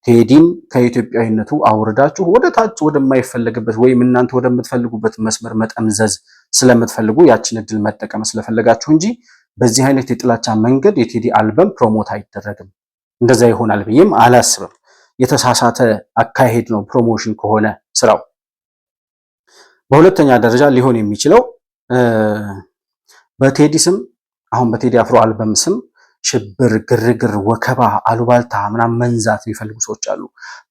ቴዲን ከኢትዮጵያዊነቱ አውርዳችሁ ወደ ታች ወደማይፈለግበት ወይም እናንተ ወደምትፈልጉበት መስመር መጠምዘዝ ስለምትፈልጉ ያችን እድል መጠቀም ስለፈለጋችሁ እንጂ በዚህ አይነት የጥላቻ መንገድ የቴዲ አልበም ፕሮሞት አይደረግም። እንደዛ ይሆናል ብዬም አላስብም። የተሳሳተ አካሄድ ነው ፕሮሞሽን ከሆነ ስራው። በሁለተኛ ደረጃ ሊሆን የሚችለው በቴዲ ስም አሁን በቴዲ አፍሮ አልበም ስም ሽብር፣ ግርግር፣ ወከባ፣ አሉባልታ ምናምን መንዛት የሚፈልጉ ሰዎች አሉ።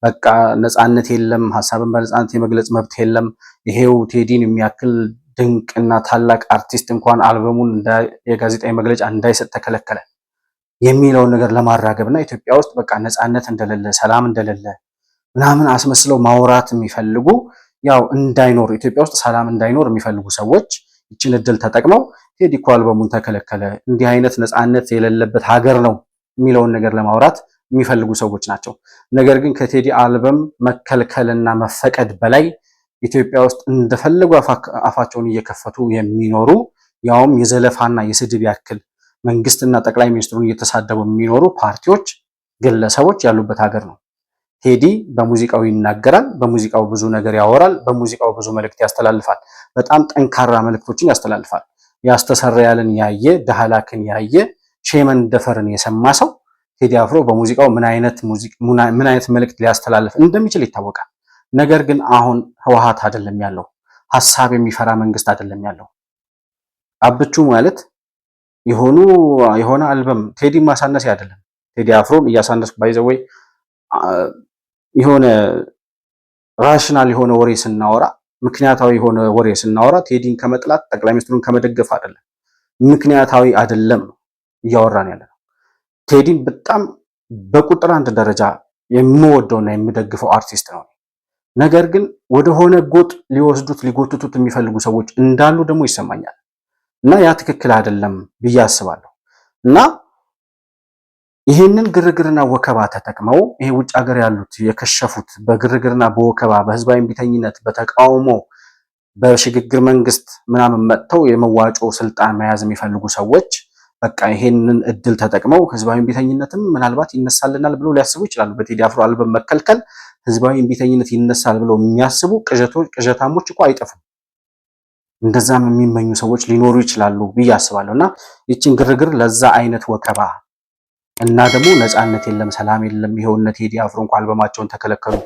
በቃ ነፃነት የለም፣ ሀሳብን በነፃነት የመግለጽ መብት የለም፣ ይሄው ቴዲን የሚያክል ድንቅና ታላቅ አርቲስት እንኳን አልበሙን የጋዜጣዊ መግለጫ እንዳይሰጥ ተከለከለ የሚለውን ነገር ለማራገብና ኢትዮጵያ ውስጥ በቃ ነፃነት እንደሌለ ሰላም እንደሌለ ምናምን አስመስለው ማውራት የሚፈልጉ ያው እንዳይኖር ኢትዮጵያ ውስጥ ሰላም እንዳይኖር የሚፈልጉ ሰዎች ይችን እድል ተጠቅመው ቴዲ እኮ አልበሙን ተከለከለ፣ እንዲህ አይነት ነፃነት የሌለበት ሀገር ነው የሚለውን ነገር ለማውራት የሚፈልጉ ሰዎች ናቸው። ነገር ግን ከቴዲ አልበም መከልከልና መፈቀድ በላይ ኢትዮጵያ ውስጥ እንደፈለጉ አፋቸውን እየከፈቱ የሚኖሩ ያውም የዘለፋና የስድብ ያክል መንግስትና ጠቅላይ ሚኒስትሩን እየተሳደቡ የሚኖሩ ፓርቲዎች፣ ግለሰቦች ያሉበት ሀገር ነው። ቴዲ በሙዚቃው ይናገራል፣ በሙዚቃው ብዙ ነገር ያወራል፣ በሙዚቃው ብዙ መልእክት ያስተላልፋል። በጣም ጠንካራ መልእክቶችን ያስተላልፋል። ያስተሰርያልን ያየ ዳህላክን ያየ ሼመን ደፈርን የሰማ ሰው ቴዲ አፍሮ በሙዚቃው ምን አይነት መልእክት ሊያስተላልፍ እንደሚችል ይታወቃል። ነገር ግን አሁን ህወሓት አይደለም ያለው፣ ሐሳብ የሚፈራ መንግስት አይደለም ያለው። አብቹ ማለት የሆነ አልበም ቴዲ ማሳነስ አይደለም። ቴዲ አፍሮን እያሳነስኩ ባይዘወይ የሆነ ራሽናል የሆነ ወሬ ስናወራ፣ ምክንያታዊ የሆነ ወሬ ስናወራ ቴዲን ከመጥላት ጠቅላይ ሚኒስትሩን ከመደገፍ አይደለም፣ ምክንያታዊ አይደለም እያወራን ያለ ነው። ቴዲን በጣም በቁጥር አንድ ደረጃ የምወደውና የምደግፈው አርቲስት ነው። ነገር ግን ወደሆነ ጎጥ ሊወስዱት ሊጎትቱት የሚፈልጉ ሰዎች እንዳሉ ደግሞ ይሰማኛል እና ያ ትክክል አይደለም ብዬ አስባለሁ። እና ይህንን ግርግርና ወከባ ተጠቅመው ይሄ ውጭ ሀገር ያሉት የከሸፉት በግርግርና በወከባ በህዝባዊ እምቢተኝነት በተቃውሞ በሽግግር መንግስት ምናምን መጥተው የመዋጮ ስልጣን መያዝ የሚፈልጉ ሰዎች በቃ ይሄንን እድል ተጠቅመው ህዝባዊ እምቢተኝነትም ምናልባት ይነሳልናል ብለው ሊያስቡ ይችላሉ። በቴዲ አፍሮ አልበም መከልከል ህዝባዊ እምቢተኝነት ይነሳል ብለው የሚያስቡ ቅዠታሞች እኮ አይጠፉም። እንደዛም የሚመኙ ሰዎች ሊኖሩ ይችላሉ ብዬ አስባለሁ። እና ይችን ግርግር ለዛ አይነት ወከባ እና ደግሞ ነፃነት የለም ሰላም የለም ይሄው እነ ቴዲ አፍሮ እንኳን አልበማቸውን ተከለከሉ።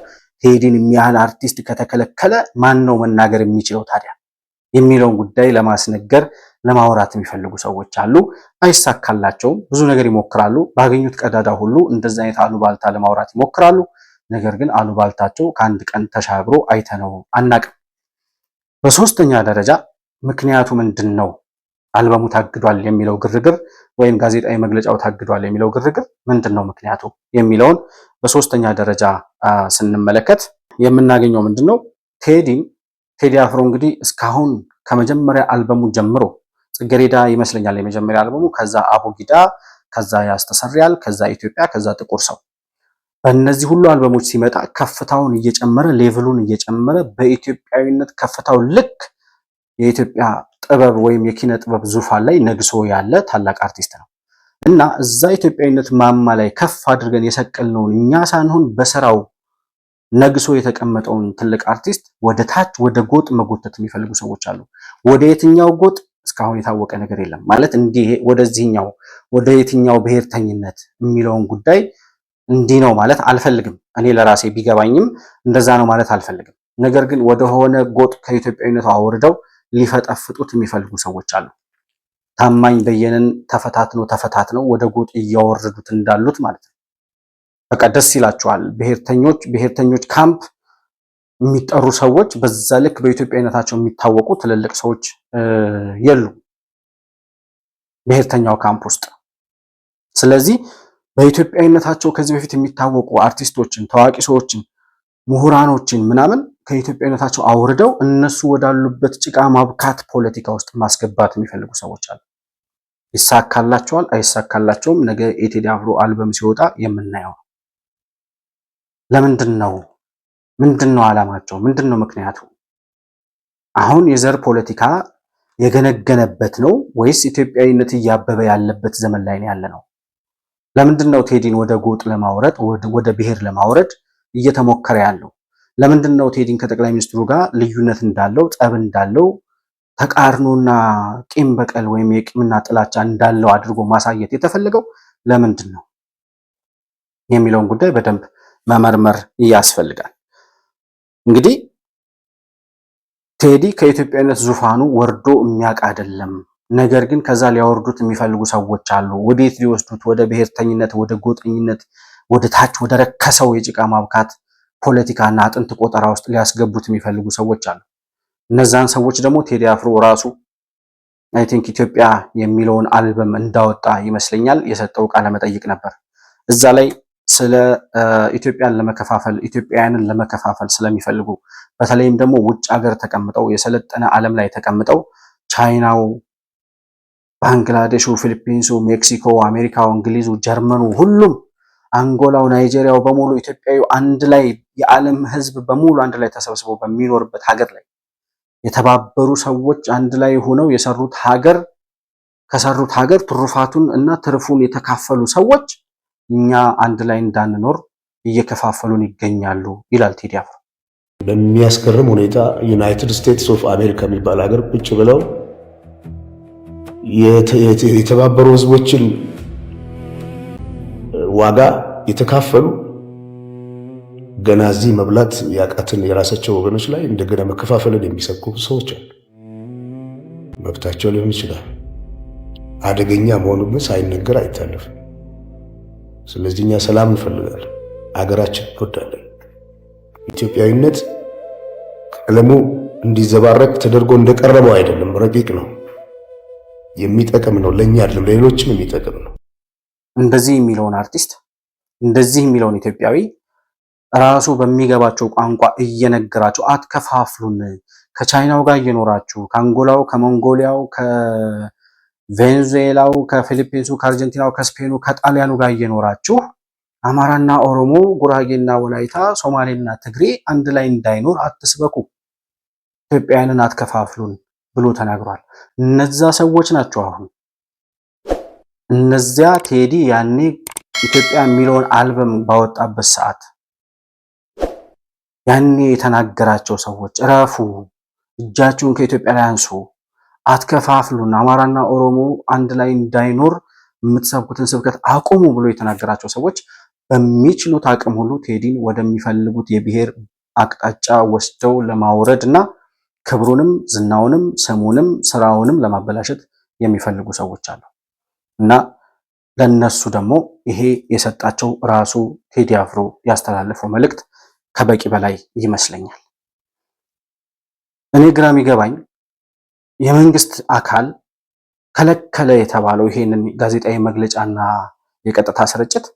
ቴዲን የሚያህል አርቲስት ከተከለከለ ማን ነው መናገር የሚችለው ታዲያ የሚለውን ጉዳይ ለማስነገር ለማውራት የሚፈልጉ ሰዎች አሉ። አይሳካላቸውም። ብዙ ነገር ይሞክራሉ። ባገኙት ቀዳዳ ሁሉ እንደዛ አይነት አሉባልታ ለማውራት ይሞክራሉ። ነገር ግን አሉባልታቸው ከአንድ ቀን ተሻግሮ አይተነው አናቅም። በሶስተኛ ደረጃ ምክንያቱ ምንድን ነው አልበሙ ታግዷል የሚለው ግርግር ወይም ጋዜጣዊ መግለጫው ታግዷል የሚለው ግርግር ምንድን ነው ምክንያቱ የሚለውን በሶስተኛ ደረጃ ስንመለከት የምናገኘው ምንድን ነው? ቴዲ አፍሮ እንግዲህ እስካሁን ከመጀመሪያ አልበሙ ጀምሮ ጽጌሬዳ ይመስለኛል የመጀመሪያ አልበሙ፣ ከዛ አቦጊዳ፣ ከዛ ያስተሰርያል፣ ከዛ ኢትዮጵያ፣ ከዛ ጥቁር ሰው፣ በእነዚህ ሁሉ አልበሞች ሲመጣ ከፍታውን እየጨመረ ሌቭሉን እየጨመረ በኢትዮጵያዊነት ከፍታው ልክ የኢትዮጵያ ጥበብ ወይም የኪነ ጥበብ ዙፋን ላይ ነግሶ ያለ ታላቅ አርቲስት ነው እና እዛ ኢትዮጵያዊነት ማማ ላይ ከፍ አድርገን የሰቀልነውን እኛ ሳንሆን በስራው ነግሶ የተቀመጠውን ትልቅ አርቲስት ወደ ታች ወደ ጎጥ መጎተት የሚፈልጉ ሰዎች አሉ። ወደ የትኛው ጎጥ እስካሁን የታወቀ ነገር የለም። ማለት እንዲህ ወደዚህኛው ወደ የትኛው ብሔርተኝነት የሚለውን ጉዳይ እንዲህ ነው ማለት አልፈልግም። እኔ ለራሴ ቢገባኝም እንደዛ ነው ማለት አልፈልግም። ነገር ግን ወደሆነ ጎጥ ከኢትዮጵያዊነቱ አውርደው ሊፈጠፍጡት የሚፈልጉ ሰዎች አሉ። ታማኝ በየነን ተፈታትነው ወደ ጎጥ እያወረዱት እንዳሉት ማለት ነው። በቃ ደስ ይላቸዋል። ብሔርተኞች ካምፕ የሚጠሩ ሰዎች በዛ ልክ በኢትዮጵያዊነታቸው የሚታወቁ ትልልቅ ሰዎች የሉ ብሔርተኛው ካምፕ ውስጥ። ስለዚህ በኢትዮጵያዊነታቸው ከዚህ በፊት የሚታወቁ አርቲስቶችን፣ ታዋቂ ሰዎችን፣ ምሁራኖችን ምናምን ከኢትዮጵያዊነታቸው አውርደው እነሱ ወዳሉበት ጭቃ ማብካት ፖለቲካ ውስጥ ማስገባት የሚፈልጉ ሰዎች አሉ። ይሳካላቸዋል አይሳካላቸውም፣ ነገ የቴዲ አፍሮ አልበም ሲወጣ የምናየው። ለምንድን ነው? ምንድን ነው ዓላማቸው? ምንድን ነው ምክንያቱ? አሁን የዘር ፖለቲካ የገነገነበት ነው ወይስ ኢትዮጵያዊነት እያበበ ያለበት ዘመን ላይ ነው ያለ ነው? ለምንድን ነው ቴዲን ወደ ጎጥ ለማውረድ ወደ ብሔር ለማውረድ እየተሞከረ ያለው? ለምንድን ነው ቴዲን ከጠቅላይ ሚኒስትሩ ጋር ልዩነት እንዳለው ጠብ እንዳለው ተቃርኖና ቂም በቀል ወይም የቂምና ጥላቻ እንዳለው አድርጎ ማሳየት የተፈለገው ለምንድን ነው የሚለውን ጉዳይ በደንብ መመርመር ያስፈልጋል። እንግዲህ ቴዲ ከኢትዮጵያዊነት ዙፋኑ ወርዶ የሚያውቅ አይደለም። ነገር ግን ከዛ ሊያወርዱት የሚፈልጉ ሰዎች አሉ። ወዴት ሊወስዱት? ወደ ብሔርተኝነት፣ ወደ ጎጠኝነት፣ ወደ ታች ወደ ረከሰው የጭቃ ማብካት ፖለቲካና አጥንት ቆጠራ ውስጥ ሊያስገቡት የሚፈልጉ ሰዎች አሉ። እነዛን ሰዎች ደግሞ ቴዲ አፍሮ ራሱ አይ ቲንክ ኢትዮጵያ የሚለውን አልበም እንዳወጣ ይመስለኛል የሰጠው ቃለ መጠይቅ ነበር። እዛ ላይ ስለ ኢትዮጵያን ለመከፋፈል ኢትዮጵያውያንን ለመከፋፈል ስለሚፈልጉ በተለይም ደግሞ ውጭ ሀገር ተቀምጠው የሰለጠነ ዓለም ላይ ተቀምጠው ቻይናው፣ ባንግላዴሹ፣ ፊሊፒንሱ፣ ሜክሲኮ፣ አሜሪካው፣ እንግሊዙ፣ ጀርመኑ፣ ሁሉም አንጎላው፣ ናይጄሪያው በሙሉ ኢትዮጵያዊ አንድ ላይ የዓለም ሕዝብ በሙሉ አንድ ላይ ተሰብስቦ በሚኖርበት ሀገር ላይ የተባበሩ ሰዎች አንድ ላይ ሆነው የሰሩት ሀገር ከሰሩት ሀገር ትሩፋቱን እና ትርፉን የተካፈሉ ሰዎች እኛ አንድ ላይ እንዳንኖር እየከፋፈሉን ይገኛሉ ይላል ቴዲ አፍሮ። በሚያስገርም ሁኔታ ዩናይትድ ስቴትስ ኦፍ አሜሪካ የሚባል ሀገር ቁጭ ብለው የተባበሩ ህዝቦችን ዋጋ የተካፈሉ ገና እዚህ መብላት ያቃትን የራሳቸው ወገኖች ላይ እንደገና መከፋፈልን የሚሰብኩ ሰዎች አሉ። መብታቸው ሊሆን ይችላል። አደገኛ መሆኑን ግን ሳይነገር አይታለፍም። ስለዚህ እኛ ሰላም እንፈልጋለን፣ አገራችን እንወዳለን። ኢትዮጵያዊነት ቀለሙ እንዲዘባረቅ ተደርጎ እንደቀረበው አይደለም፣ ረቂቅ ነው፣ የሚጠቅም ነው። ለእኛ አይደለም ለሌሎችም የሚጠቅም ነው። እንደዚህ የሚለውን አርቲስት እንደዚህ የሚለውን ኢትዮጵያዊ ራሱ በሚገባቸው ቋንቋ እየነገራቸው አትከፋፍሉን፣ ከቻይናው ጋር እየኖራችሁ ከአንጎላው፣ ከሞንጎሊያው፣ ከቬንዙዌላው፣ ከፊሊፒንሱ፣ ከአርጀንቲናው፣ ከስፔኑ፣ ከጣሊያኑ ጋር እየኖራችሁ አማራና ኦሮሞ፣ ጉራጌና ወላይታ፣ ሶማሌና ትግሬ አንድ ላይ እንዳይኖር አትስበኩ፣ ኢትዮጵያውያንን አትከፋፍሉን ብሎ ተናግሯል። እነዛ ሰዎች ናቸው አሁን እነዚያ ቴዲ ያኔ ኢትዮጵያ የሚለውን አልበም ባወጣበት ሰዓት ያኔ የተናገራቸው ሰዎች እረፉ፣ እጃችሁን ከኢትዮጵያ ላይ አንሱ፣ አትከፋፍሉን፣ አማራና ኦሮሞ አንድ ላይ እንዳይኖር የምትሰብኩትን ስብከት አቁሙ ብሎ የተናገራቸው ሰዎች በሚችሉት አቅም ሁሉ ቴዲን ወደሚፈልጉት የብሔር አቅጣጫ ወስደው ለማውረድ እና ክብሩንም ዝናውንም ስሙንም ስራውንም ለማበላሸት የሚፈልጉ ሰዎች አሉ እና ለነሱ ደግሞ ይሄ የሰጣቸው ራሱ ቴዲ አፍሮ ያስተላለፈው መልእክት ከበቂ በላይ ይመስለኛል። እኔ ግራ የሚገባኝ የመንግስት አካል ከለከለ የተባለው ይሄንን ጋዜጣዊ መግለጫና የቀጥታ ስርጭት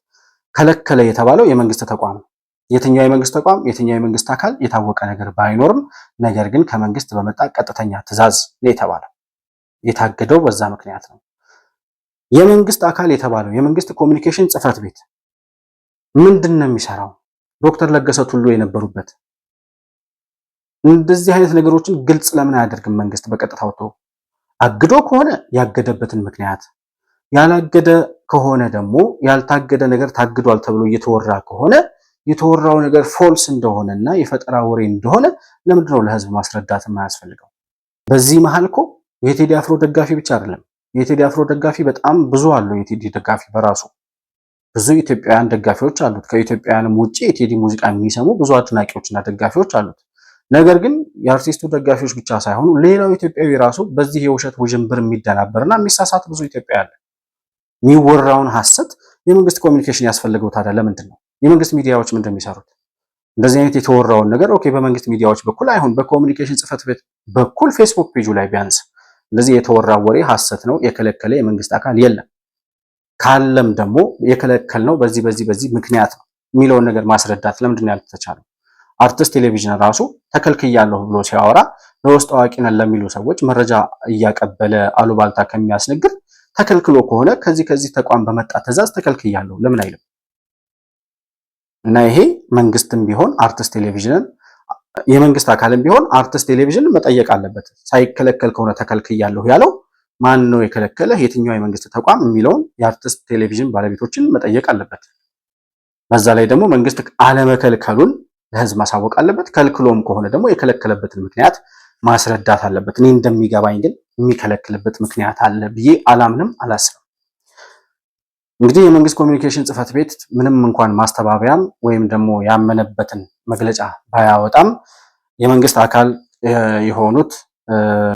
ከለከለ የተባለው የመንግስት ተቋም ነው። የትኛው የመንግስት ተቋም የትኛው የመንግስት አካል የታወቀ ነገር ባይኖርም ነገር ግን ከመንግስት በመጣ ቀጥተኛ ትዕዛዝ ነው የተባለው። የታገደው በዛ ምክንያት ነው። የመንግስት አካል የተባለው የመንግስት ኮሚኒኬሽን ጽህፈት ቤት ምንድን ነው የሚሰራው? ዶክተር ለገሰ ቱሉ የነበሩበት እንደዚህ አይነት ነገሮችን ግልጽ ለምን አያደርግም? መንግስት በቀጥታ ወጥቶ አግዶ ከሆነ ያገደበትን ምክንያት፣ ያላገደ ከሆነ ደግሞ ያልታገደ ነገር ታግዷል ተብሎ እየተወራ ከሆነ የተወራው ነገር ፎልስ እንደሆነና የፈጠራ ወሬ እንደሆነ ለምንድን ነው ለህዝብ ማስረዳት የማያስፈልገው? በዚህ መሃል እኮ የቴዲ አፍሮ ደጋፊ ብቻ አይደለም። የቴዲ አፍሮ ደጋፊ በጣም ብዙ አለው። የቴዲ ደጋፊ በራሱ ብዙ ኢትዮጵያውያን ደጋፊዎች አሉት። ከኢትዮጵያውያንም ውጪ የቴዲ ሙዚቃ የሚሰሙ ብዙ አድናቂዎችና ደጋፊዎች አሉት። ነገር ግን የአርቲስቱ ደጋፊዎች ብቻ ሳይሆኑ ሌላው ኢትዮጵያዊ ራሱ በዚህ የውሸት ውዥንብር የሚደናበርና የሚሳሳት ብዙ ኢትዮጵያ አለ። የሚወራውን ሐሰት የመንግስት ኮሚኒኬሽን ያስፈልገው ታዲያ ለምንድን ነው? የመንግስት ሚዲያዎች ምንድን ነው የሚሰሩት? እንደዚህ አይነት የተወራውን ነገር ኦኬ፣ በመንግስት ሚዲያዎች በኩል አይሆን፣ በኮሚኒኬሽን ጽህፈት ቤት በኩል ፌስቡክ ፔጁ ላይ ቢያንስ እንደዚህ የተወራ ወሬ ሐሰት ነው የከለከለ የመንግስት አካል የለም፣ ካለም ደግሞ የከለከልነው በዚህ ምክንያት ነው የሚለውን ነገር ማስረዳት ለምንድን ነው ያልተቻለው? አርቲስት ቴሌቪዥን ራሱ ተከልክያለሁ ብሎ ሲያወራ በውስጥ አዋቂ ነን ለሚሉ ሰዎች መረጃ እያቀበለ አሉባልታ ከሚያስነግር ተከልክሎ ከሆነ ከዚህ ተቋም በመጣ ትዕዛዝ ተከልክያለሁ ለምን አይልም? እና ይሄ መንግስትም ቢሆን አርቲስት ቴሌቪዥንን የመንግስት አካልም ቢሆን አርቲስት ቴሌቪዥንን መጠየቅ አለበት። ሳይከለከል ከሆነ ተከልክያለሁ ያለው ማን ነው የከለከለ? የትኛው የመንግስት ተቋም የሚለውን የአርቲስት ቴሌቪዥን ባለቤቶችን መጠየቅ አለበት። በዛ ላይ ደግሞ መንግስት አለመከልከሉን ለህዝብ ማሳወቅ አለበት። ከልክሎም ከሆነ ደግሞ የከለከለበትን ምክንያት ማስረዳት አለበት። እኔ እንደሚገባኝ ግን የሚከለክልበት ምክንያት አለ ብዬ አላምንም፣ አላስብም። እንግዲህ የመንግስት ኮሚኒኬሽን ጽህፈት ቤት ምንም እንኳን ማስተባበያም ወይም ደግሞ ያመነበትን መግለጫ ባያወጣም የመንግስት አካል የሆኑት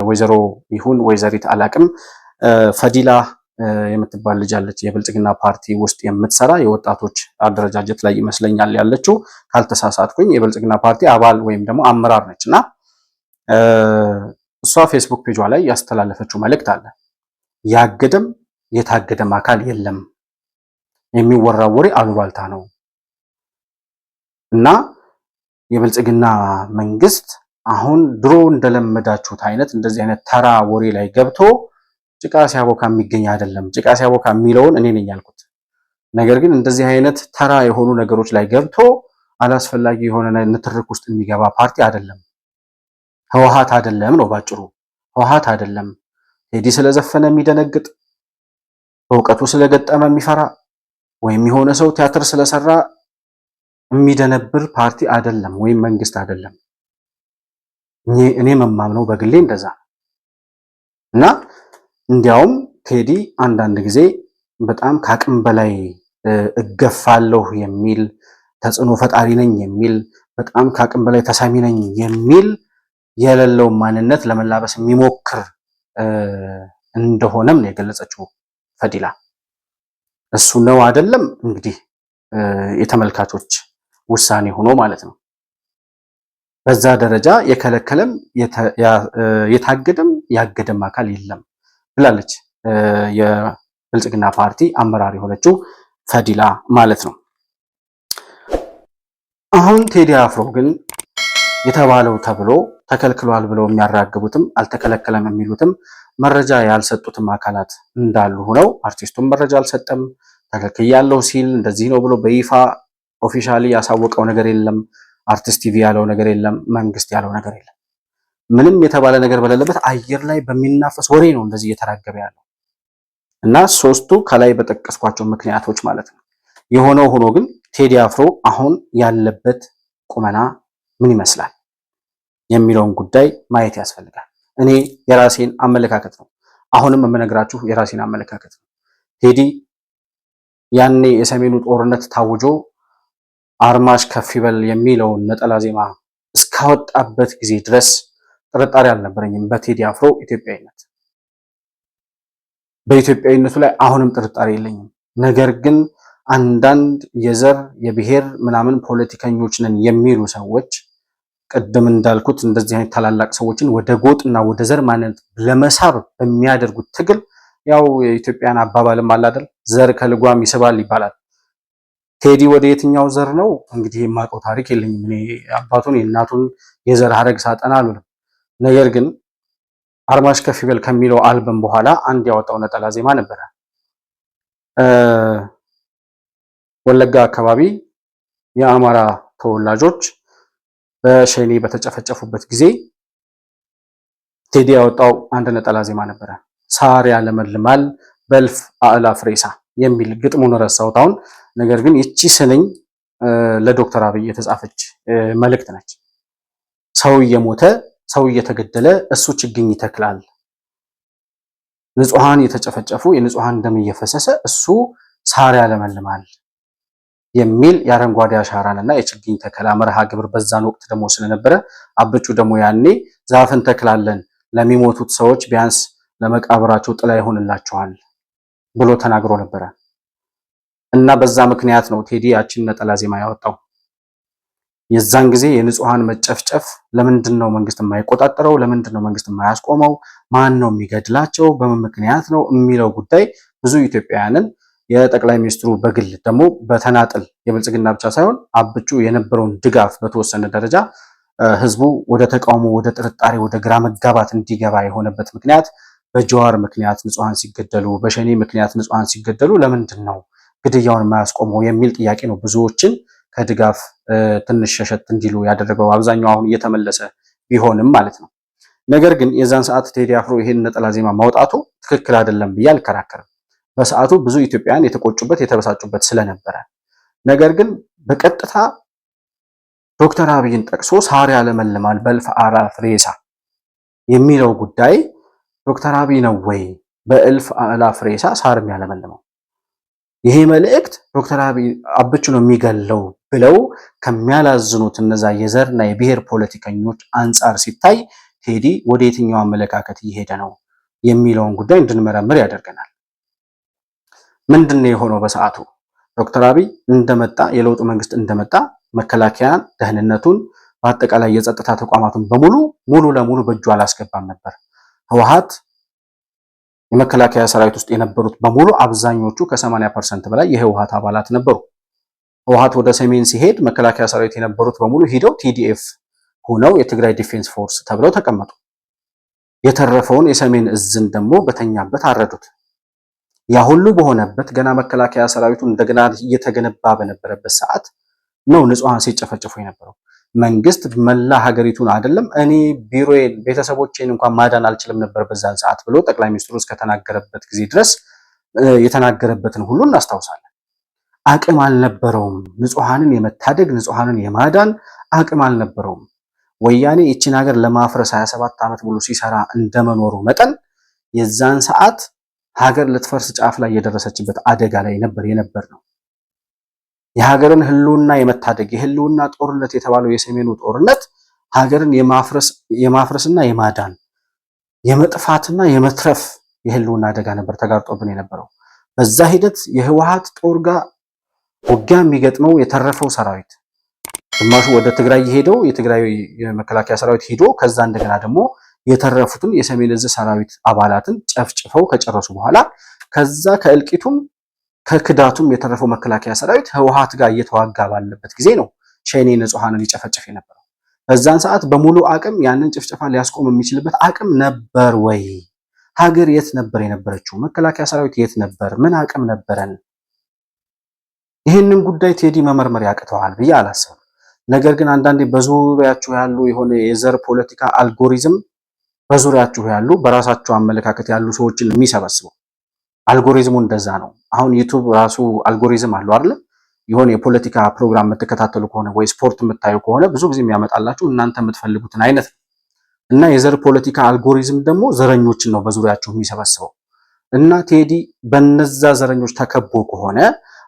ወይዘሮ ይሁን ወይዘሪት አላቅም ፈዲላ የምትባል ልጅ አለች። የብልጽግና ፓርቲ ውስጥ የምትሰራ የወጣቶች አደረጃጀት ላይ ይመስለኛል ያለችው፣ ካልተሳሳትኩኝ የብልጽግና ፓርቲ አባል ወይም ደግሞ አመራር ነች እና እሷ ፌስቡክ ፔጇ ላይ ያስተላለፈችው መልእክት አለ። ያገደም የታገደም አካል የለም፣ የሚወራው ወሬ አሉባልታ ነው እና የብልጽግና መንግስት አሁን ድሮ እንደለመዳችሁት አይነት እንደዚህ አይነት ተራ ወሬ ላይ ገብቶ ጭቃ ሲያቦካ የሚገኝ አይደለም። ጭቃ ሲያቦካ የሚለውን እኔ ነኝ ያልኩት። ነገር ግን እንደዚህ አይነት ተራ የሆኑ ነገሮች ላይ ገብቶ አላስፈላጊ የሆነ ንትርክ ውስጥ የሚገባ ፓርቲ አይደለም። ህወሓት አይደለም ነው ባጭሩ። ህወሓት አይደለም። ቴዲ ስለዘፈነ የሚደነግጥ በእውቀቱ ስለገጠመ የሚፈራ ወይም የሆነ ሰው ቲያትር ስለሰራ የሚደነብር ፓርቲ አይደለም፣ ወይም መንግስት አይደለም። እኔ መማምነው በግሌ እንደዛ እና እንዲያውም ቴዲ አንዳንድ ጊዜ በጣም ከአቅም በላይ እገፋለሁ የሚል ተጽዕኖ ፈጣሪ ነኝ የሚል በጣም ከአቅም በላይ ተሳሚ ነኝ የሚል የሌለው ማንነት ለመላበስ የሚሞክር እንደሆነም ነው የገለጸችው ፈዲላ። እሱ ነው አይደለም እንግዲህ የተመልካቾች ውሳኔ ሆኖ ማለት ነው። በዛ ደረጃ የከለከለም የታገደም ያገደም አካል የለም ብላለች የብልጽግና ፓርቲ አመራር የሆነችው ፈዲላ ማለት ነው። አሁን ቴዲ አፍሮ ግን የተባለው ተብሎ ተከልክሏል ብለው የሚያራግቡትም አልተከለከለም የሚሉትም መረጃ ያልሰጡትም አካላት እንዳሉ ሆነው አርቲስቱም መረጃ አልሰጠም፣ ተከልክያለሁ ሲል እንደዚህ ነው ብሎ በይፋ ኦፊሻሊ ያሳወቀው ነገር የለም። አርቲስት ቲቪ ያለው ነገር የለም። መንግስት ያለው ነገር የለም። ምንም የተባለ ነገር በሌለበት አየር ላይ በሚናፈስ ወሬ ነው እንደዚህ እየተራገበ ያለው እና ሶስቱ ከላይ በጠቀስኳቸው ምክንያቶች ማለት ነው። የሆነው ሆኖ ግን ቴዲ አፍሮ አሁን ያለበት ቁመና ምን ይመስላል የሚለውን ጉዳይ ማየት ያስፈልጋል። እኔ የራሴን አመለካከት ነው አሁንም የምነግራችሁ፣ የራሴን አመለካከት ነው። ቴዲ ያኔ የሰሜኑ ጦርነት ታውጆ አርማሽ ከፍ ይበል የሚለውን ነጠላ ዜማ እስካወጣበት ጊዜ ድረስ ጥርጣሬ አልነበረኝም በቴዲ አፍሮ ኢትዮጵያዊነት። በኢትዮጵያዊነቱ ላይ አሁንም ጥርጣሬ የለኝም። ነገር ግን አንዳንድ የዘር የብሔር ምናምን ፖለቲከኞች ነን የሚሉ ሰዎች ቅድም እንዳልኩት እንደዚህ አይነት ታላላቅ ሰዎችን ወደ ጎጥና ወደ ዘር ማንነት ለመሳብ በሚያደርጉት ትግል ያው የኢትዮጵያን አባባልም አለ አይደል፣ ዘር ከልጓም ይስባል ይባላል። ቴዲ ወደ የትኛው ዘር ነው እንግዲህ የማውቀው ታሪክ የለኝም። እኔ አባቱን የእናቱን የዘር ሀረግ ሳጠና አሉንም። ነገር ግን አርማሽ ከፍ ይበል ከሚለው አልበም በኋላ አንድ ያወጣው ነጠላ ዜማ ነበረ። ወለጋ አካባቢ የአማራ ተወላጆች በሸኔ በተጨፈጨፉበት ጊዜ ቴዲ ያወጣው አንድ ነጠላ ዜማ ነበረ። ሳር ያለመልማል በእልፍ አእላፍ ሬሳ የሚል ግጥሙን ረሳሁት አሁን። ነገር ግን ይቺ ስንኝ ለዶክተር አብይ የተጻፈች መልእክት ነች። ሰው እየሞተ ሰው እየተገደለ እሱ ችግኝ ይተክላል፣ ንጹሃን የተጨፈጨፉ የንጹሃን ደም እየፈሰሰ እሱ ሳር ያለመልማል የሚል የአረንጓዴ አሻራንና የችግኝ ተከላ መርሃ ግብር በዛን ወቅት ደግሞ ስለነበረ አብቹ ደግሞ ያኔ ዛፍን ተክላለን ለሚሞቱት ሰዎች ቢያንስ ለመቃብራቸው ጥላ ይሆንላቸዋል ብሎ ተናግሮ ነበረ እና በዛ ምክንያት ነው ቴዲ ያችን ነጠላ ዜማ ያወጣው። የዛን ጊዜ የንጹሃን መጨፍጨፍ ለምንድን ነው መንግስት የማይቆጣጠረው? ለምንድን ነው መንግስት የማያስቆመው? ማን ነው የሚገድላቸው? በምን ምክንያት ነው የሚለው ጉዳይ ብዙ ኢትዮጵያውያንን የጠቅላይ ሚኒስትሩ በግል ደግሞ በተናጥል የብልጽግና ብቻ ሳይሆን አብቹ የነበረውን ድጋፍ በተወሰነ ደረጃ ህዝቡ ወደ ተቃውሞ፣ ወደ ጥርጣሬ፣ ወደ ግራ መጋባት እንዲገባ የሆነበት ምክንያት በጀዋር ምክንያት ንጹሃን ሲገደሉ፣ በሸኔ ምክንያት ንጹሃን ሲገደሉ ለምንድን ነው ግድያውን የማያስቆመው የሚል ጥያቄ ነው ብዙዎችን ከድጋፍ ትንሽ ሸሸት እንዲሉ ያደረገው። አብዛኛው አሁን እየተመለሰ ቢሆንም ማለት ነው። ነገር ግን የዛን ሰዓት ቴዲ አፍሮ ይሄን ነጠላ ዜማ ማውጣቱ ትክክል አይደለም ብዬ አልከራከርም። በሰዓቱ ብዙ ኢትዮጵያውያን የተቆጩበት የተበሳጩበት ስለነበረ፣ ነገር ግን በቀጥታ ዶክተር አብይን ጠቅሶ ሳር ያለመልማል በእልፍ አእላፍ ሬሳ የሚለው ጉዳይ ዶክተር አብይ ነው ወይ በእልፍ አእላፍ ሬሳ ሳር የሚያለመልመው? ይሄ መልእክት ዶክተር አብይ አብቹ ነው የሚገለው ብለው ከሚያላዝኑት እነዛ የዘርና የብሔር ፖለቲከኞች አንጻር ሲታይ ቴዲ ወደ የትኛው አመለካከት እየሄደ ነው የሚለውን ጉዳይ እንድንመረምር ያደርገናል። ምንድነው የሆነው? በሰዓቱ ዶክተር አብይ እንደመጣ የለውጡ መንግስት እንደመጣ መከላከያን፣ ደህንነቱን፣ በአጠቃላይ የጸጥታ ተቋማቱን በሙሉ ሙሉ ለሙሉ በእጁ አላስገባም ነበር። ህወሓት የመከላከያ ሰራዊት ውስጥ የነበሩት በሙሉ አብዛኞቹ ከ80% በላይ የህወሓት አባላት ነበሩ። ህወሓት ወደ ሰሜን ሲሄድ መከላከያ ሰራዊት የነበሩት በሙሉ ሂደው ቲዲኤፍ ሆነው የትግራይ ዲፌንስ ፎርስ ተብለው ተቀመጡ። የተረፈውን የሰሜን እዝን ደግሞ በተኛበት አረዱት። ያ ሁሉ በሆነበት ገና መከላከያ ሰራዊቱ እንደገና እየተገነባ በነበረበት ሰዓት ነው ንጹሃን ሲጨፈጨፉ የነበረው። መንግስት መላ ሀገሪቱን አይደለም እኔ ቢሮዬን ቤተሰቦቼን እንኳን ማዳን አልችልም ነበር በዛን ሰዓት ብሎ ጠቅላይ ሚኒስትሩ እስከተናገረበት ጊዜ ድረስ የተናገረበትን ሁሉ እናስታውሳለን። አቅም አልነበረውም። ንጹሃንን የመታደግ ንጹሃንን የማዳን አቅም አልነበረውም። ወያኔ ይቺን ሀገር ለማፍረስ 27 ዓመት ሙሉ ሲሰራ እንደመኖሩ መጠን የዛን ሰዓት ሀገር ልትፈርስ ጫፍ ላይ የደረሰችበት አደጋ ላይ የነበር ነው። የሀገርን ህልውና የመታደግ የህልውና ጦርነት የተባለው የሰሜኑ ጦርነት ሀገርን የማፍረስና የማዳን የመጥፋትና የመትረፍ የህልውና አደጋ ነበር ተጋርጦብን የነበረው። በዛ ሂደት የህወሓት ጦር ጋር ውጊያ የሚገጥመው የተረፈው ሰራዊት ግማሹ ወደ ትግራይ ሄደው የትግራይ የመከላከያ ሰራዊት ሄዶ ከዛ እንደገና ደግሞ የተረፉትን የሰሜን እዝ ሰራዊት አባላትን ጨፍጭፈው ከጨረሱ በኋላ ከዛ ከእልቂቱም ከክዳቱም የተረፈው መከላከያ ሰራዊት ህወሓት ጋር እየተዋጋ ባለበት ጊዜ ነው ሸኔ ንጹሃንን ይጨፈጭፍ የነበረው። በዛን ሰዓት በሙሉ አቅም ያንን ጭፍጨፋ ሊያስቆም የሚችልበት አቅም ነበር ወይ? ሀገር የት ነበር የነበረችው? መከላከያ ሰራዊት የት ነበር? ምን አቅም ነበረን? ይህንን ጉዳይ ቴዲ መመርመር ያቅተዋል ብዬ አላስብም። ነገር ግን አንዳንዴ በዙሪያችሁ ያሉ የሆነ የዘር ፖለቲካ አልጎሪዝም በዙሪያችሁ ያሉ በራሳቸው አመለካከት ያሉ ሰዎችን የሚሰበስበው አልጎሪዝሙ እንደዛ ነው። አሁን ዩቲዩብ ራሱ አልጎሪዝም አለው አይደል? የሆነ የፖለቲካ ፕሮግራም የምትከታተሉ ከሆነ ወይ ስፖርት የምታዩ ከሆነ ብዙ ጊዜ የሚያመጣላችሁ እናንተ የምትፈልጉትን አይነት ነው። እና የዘር ፖለቲካ አልጎሪዝም ደግሞ ዘረኞችን ነው በዙሪያችሁ የሚሰበስበው። እና ቴዲ በነዛ ዘረኞች ተከቦ ከሆነ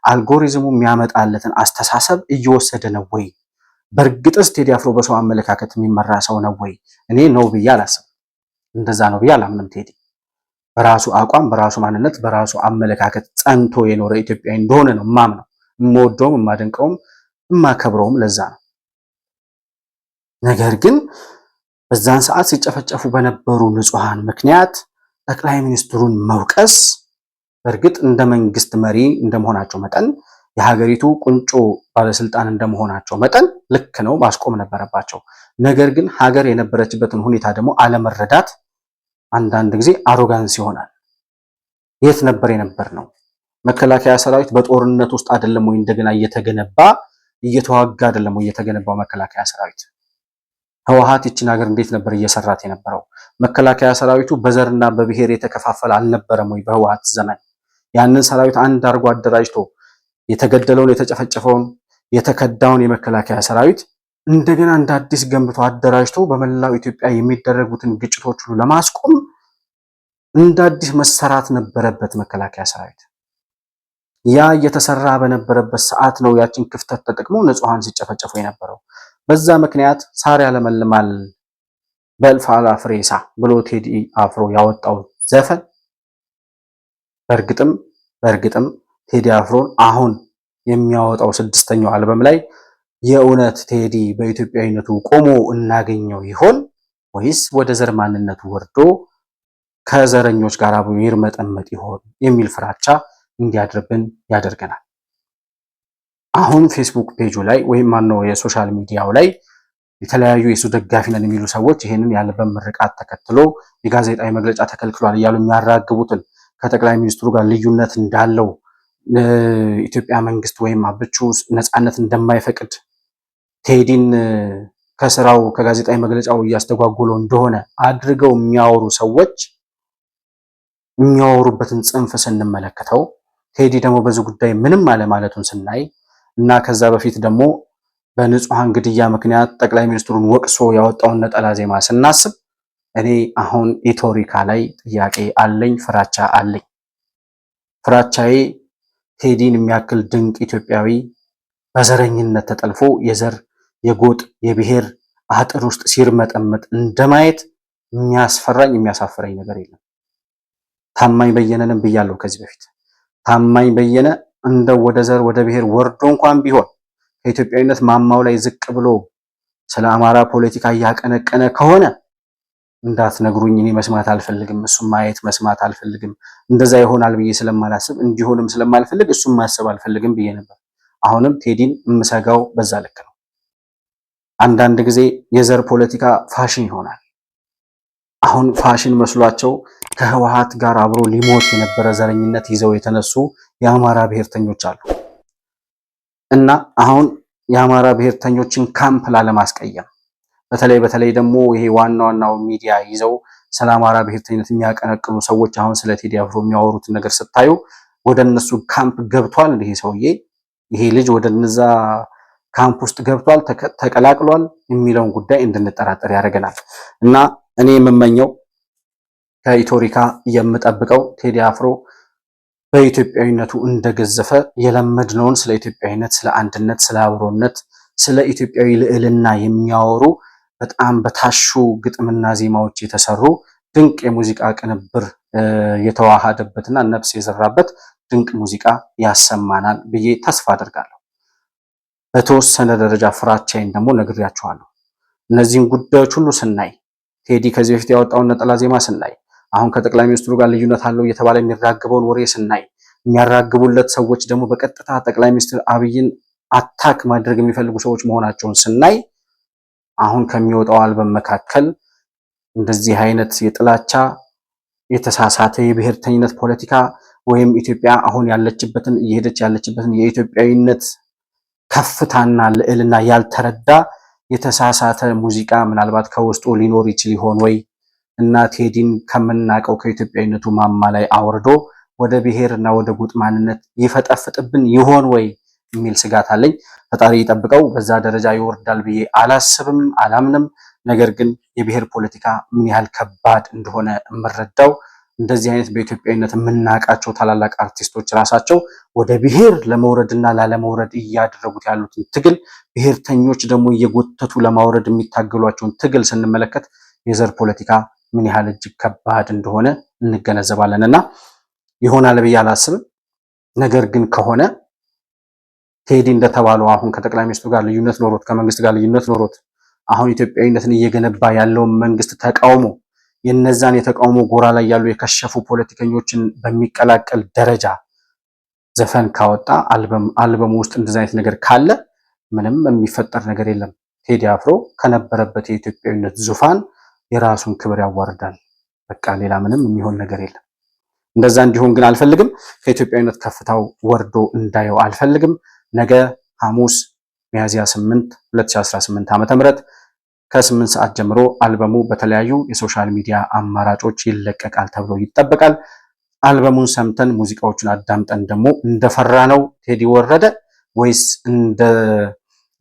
አልጎሪዝሙ የሚያመጣለትን አስተሳሰብ እየወሰደ ነው ወይ? በእርግጥስ ቴዲ አፍሮ በሰው አመለካከት የሚመራ ሰው ነው ወይ? እኔ ነው ብዬ አላስብም። እንደዛ ነው ብዬ አላምንም። ቴዲ በራሱ አቋም፣ በራሱ ማንነት፣ በራሱ አመለካከት ጸንቶ የኖረ ኢትዮጵያዊ እንደሆነ ነው የማምነው። የምወደውም የማደንቀውም የማከብረውም ለዛ ነው። ነገር ግን በዛን ሰዓት ሲጨፈጨፉ በነበሩ ንጹሃን ምክንያት ጠቅላይ ሚኒስትሩን መውቀስ በእርግጥ እንደ መንግስት መሪ እንደመሆናቸው መጠን የሀገሪቱ ቁንጮ ባለስልጣን እንደመሆናቸው መጠን ልክ ነው፣ ማስቆም ነበረባቸው። ነገር ግን ሀገር የነበረችበትን ሁኔታ ደግሞ አለመረዳት አንዳንድ ጊዜ አሮጋንስ ይሆናል። የት ነበር የነበር ነው? መከላከያ ሰራዊት በጦርነት ውስጥ አይደለም ወይ እንደገና እየተገነባ እየተዋጋ አይደለም ወይ የተገነባው መከላከያ ሰራዊት? ህወሓት ይችን ሀገር እንዴት ነበር እየሰራት የነበረው? መከላከያ ሰራዊቱ በዘርና በብሔር የተከፋፈለ አልነበረም ወይ? በህወሓት ዘመን ያንን ሰራዊት አንድ አድርጎ አደራጅቶ የተገደለውን የተጨፈጨፈውን የተከዳውን የመከላከያ ሰራዊት እንደገና እንደ አዲስ ገንብቶ አደራጅቶ በመላው ኢትዮጵያ የሚደረጉትን ግጭቶች ሁሉ ለማስቆም እንደ አዲስ መሰራት ነበረበት መከላከያ ሰራዊት። ያ እየተሰራ በነበረበት ሰዓት ነው ያችን ክፍተት ተጠቅሞ ንጹሃን ሲጨፈጨፉ የነበረው። በዛ ምክንያት ሳር ያለመልማል በእልፍ አእላፍ ሬሳ ብሎ ቴዲ አፍሮ ያወጣው ዘፈን በእርግጥም ቴዲ አፍሮን አሁን የሚያወጣው 6ኛው አልበም ላይ የእውነት ቴዲ በኢትዮጵያዊነቱ ቆሞ እናገኘው ይሆን ወይስ ወደ ዘር ማንነቱ ወርዶ ከዘረኞች ጋር አብሮ ይርመጠመጥ ይሆን የሚል ፍራቻ እንዲያድርብን ያደርገናል። አሁን ፌስቡክ ፔጁ ላይ ወይም ማነው የሶሻል ሚዲያው ላይ የተለያዩ የሱ ደጋፊ ነን የሚሉ ሰዎች ይሄንን የአልበም ምርቃት ተከትሎ የጋዜጣዊ መግለጫ ተከልክሏል እያሉ የሚያራግቡትን ከጠቅላይ ሚኒስትሩ ጋር ልዩነት እንዳለው ኢትዮጵያ መንግስት ወይም አብቹ ነፃነት እንደማይፈቅድ ቴዲን ከስራው ከጋዜጣዊ መግለጫው እያስተጓጎለው እንደሆነ አድርገው የሚያወሩ ሰዎች የሚያወሩበትን ጽንፍ ስንመለከተው ቴዲ ደግሞ በዚህ ጉዳይ ምንም አለማለቱን ስናይ እና ከዛ በፊት ደግሞ በንጹሃን ግድያ ምክንያት ጠቅላይ ሚኒስትሩን ወቅሶ ያወጣውን ነጠላ ዜማ ስናስብ እኔ አሁን ኢቶሪካ ላይ ጥያቄ አለኝ፣ ፍራቻ አለኝ። ፍራቻዬ ቴዲን የሚያክል ድንቅ ኢትዮጵያዊ በዘረኝነት ተጠልፎ የዘር የጎጥ የብሔር አጥር ውስጥ ሲርመጠመጥ እንደማየት የሚያስፈራኝ የሚያሳፍረኝ ነገር የለም። ታማኝ በየነንም ብያለሁ ከዚህ በፊት። ታማኝ በየነ እንደው ወደ ዘር ወደ ብሔር ወርዶ እንኳን ቢሆን ከኢትዮጵያዊነት ማማው ላይ ዝቅ ብሎ ስለ አማራ ፖለቲካ እያቀነቀነ ከሆነ እንዳትነግሩኝ፣ እኔ መስማት አልፈልግም፣ እሱም ማየት መስማት አልፈልግም። እንደዛ ይሆናል ብዬ ስለማላስብ እንዲሆንም ስለማልፈልግ እሱም ማሰብ አልፈልግም ብዬ ነበር። አሁንም ቴዲን የምሰጋው በዛ ልክ ነው። አንዳንድ ጊዜ የዘር ፖለቲካ ፋሽን ይሆናል። አሁን ፋሽን መስሏቸው ከህወሓት ጋር አብሮ ሊሞት የነበረ ዘረኝነት ይዘው የተነሱ የአማራ ብሔርተኞች አሉ እና አሁን የአማራ ብሔርተኞችን ካምፕ ላለማስቀየም በተለይ ደግሞ ይሄ ዋናው ሚዲያ ይዘው ስለ አማራ ብሔርተኝነት የሚያቀነቅኑ ሰዎች አሁን ስለ ቴዲ አፍሮ የሚያወሩትን ነገር ስታዩ ወደ እነሱ ካምፕ ገብቷል ይሄ ሰውዬ፣ ይሄ ልጅ ወደ እነዛ ካምፕ ውስጥ ገብቷል ተቀላቅሏል የሚለውን ጉዳይ እንድንጠራጠር ያደርገናል። እና እኔ የምመኘው ከኢትዮሪካ የምጠብቀው ቴዲ አፍሮ በኢትዮጵያዊነቱ እንደገዘፈ የለመድነውን ስለ ኢትዮጵያዊነት፣ ስለ አንድነት፣ ስለ አብሮነት፣ ስለ ኢትዮጵያዊ ልዕልና የሚያወሩ በጣም በታሹ ግጥምና ዜማዎች የተሰሩ ድንቅ የሙዚቃ ቅንብር የተዋሃደበትና ነፍስ የዘራበት ድንቅ ሙዚቃ ያሰማናል ብዬ ተስፋ አደርጋለሁ። በተወሰነ ደረጃ ፍራቻዬን ደግሞ ነግሬያችኋለሁ። እነዚህን ጉዳዮች ሁሉ ስናይ ቴዲ ከዚህ በፊት ያወጣውን ነጠላ ዜማ ስናይ አሁን ከጠቅላይ ሚኒስትሩ ጋር ልዩነት አለው እየተባለ የሚራገበውን ወሬ ስናይ የሚያራግቡለት ሰዎች ደግሞ በቀጥታ ጠቅላይ ሚኒስትር አብይን አታክ ማድረግ የሚፈልጉ ሰዎች መሆናቸውን ስናይ አሁን ከሚወጣው አልበም መካከል እንደዚህ አይነት የጥላቻ የተሳሳተ የብሔርተኝነት ፖለቲካ ወይም ኢትዮጵያ አሁን ያለችበትን እየሄደች ያለችበትን የኢትዮጵያዊነት ከፍታና ልዕልና ያልተረዳ የተሳሳተ ሙዚቃ ምናልባት ከውስጡ ሊኖር ይችል ይሆን ወይ እና ቴዲን ከምናቀው ከኢትዮጵያዊነቱ ማማ ላይ አውርዶ ወደ ብሔርና ወደ ጎጥ ማንነት ይፈጠፍጥብን ይሆን ወይ የሚል ስጋት አለኝ። ፈጣሪ ይጠብቀው። በዛ ደረጃ ይወርዳል ብዬ አላስብም አላምንም። ነገር ግን የብሔር ፖለቲካ ምን ያህል ከባድ እንደሆነ እምረዳው እንደዚህ አይነት በኢትዮጵያዊነት የምናቃቸው ታላላቅ አርቲስቶች ራሳቸው ወደ ብሔር ለመውረድና ላለመውረድ እያደረጉት ያሉትን ትግል ብሔርተኞች ደግሞ እየጎተቱ ለማውረድ የሚታገሏቸውን ትግል ስንመለከት የዘር ፖለቲካ ምን ያህል እጅግ ከባድ እንደሆነ እንገነዘባለንና ይሆናል ብዬ አላስብም። ነገር ግን ከሆነ ቴዲ እንደተባለው አሁን ከጠቅላይ ሚኒስትሩ ጋር ልዩነት ኖሮት ከመንግስት ጋር ልዩነት ኖሮት አሁን ኢትዮጵያዊነትን እየገነባ ያለውን መንግስት ተቃውሞ የነዛን የተቃውሞ ጎራ ላይ ያሉ የከሸፉ ፖለቲከኞችን በሚቀላቀል ደረጃ ዘፈን ካወጣ አልበሙ ውስጥ እንደዛ አይነት ነገር ካለ ምንም የሚፈጠር ነገር የለም። ቴዲ አፍሮ ከነበረበት የኢትዮጵያዊነት ዙፋን የራሱን ክብር ያዋርዳል። በቃ ሌላ ምንም የሚሆን ነገር የለም። እንደዛ እንዲሆን ግን አልፈልግም። ከኢትዮጵያዊነት ከፍታው ወርዶ እንዳየው አልፈልግም። ነገ ሐሙስ ሚያዝያ 8 2018 ዓ.ም ከ8 ሰዓት ጀምሮ አልበሙ በተለያዩ የሶሻል ሚዲያ አማራጮች ይለቀቃል ተብሎ ይጠበቃል። አልበሙን ሰምተን ሙዚቃዎቹን አዳምጠን ደግሞ እንደፈራነው ቴዲ ወረደ ወይስ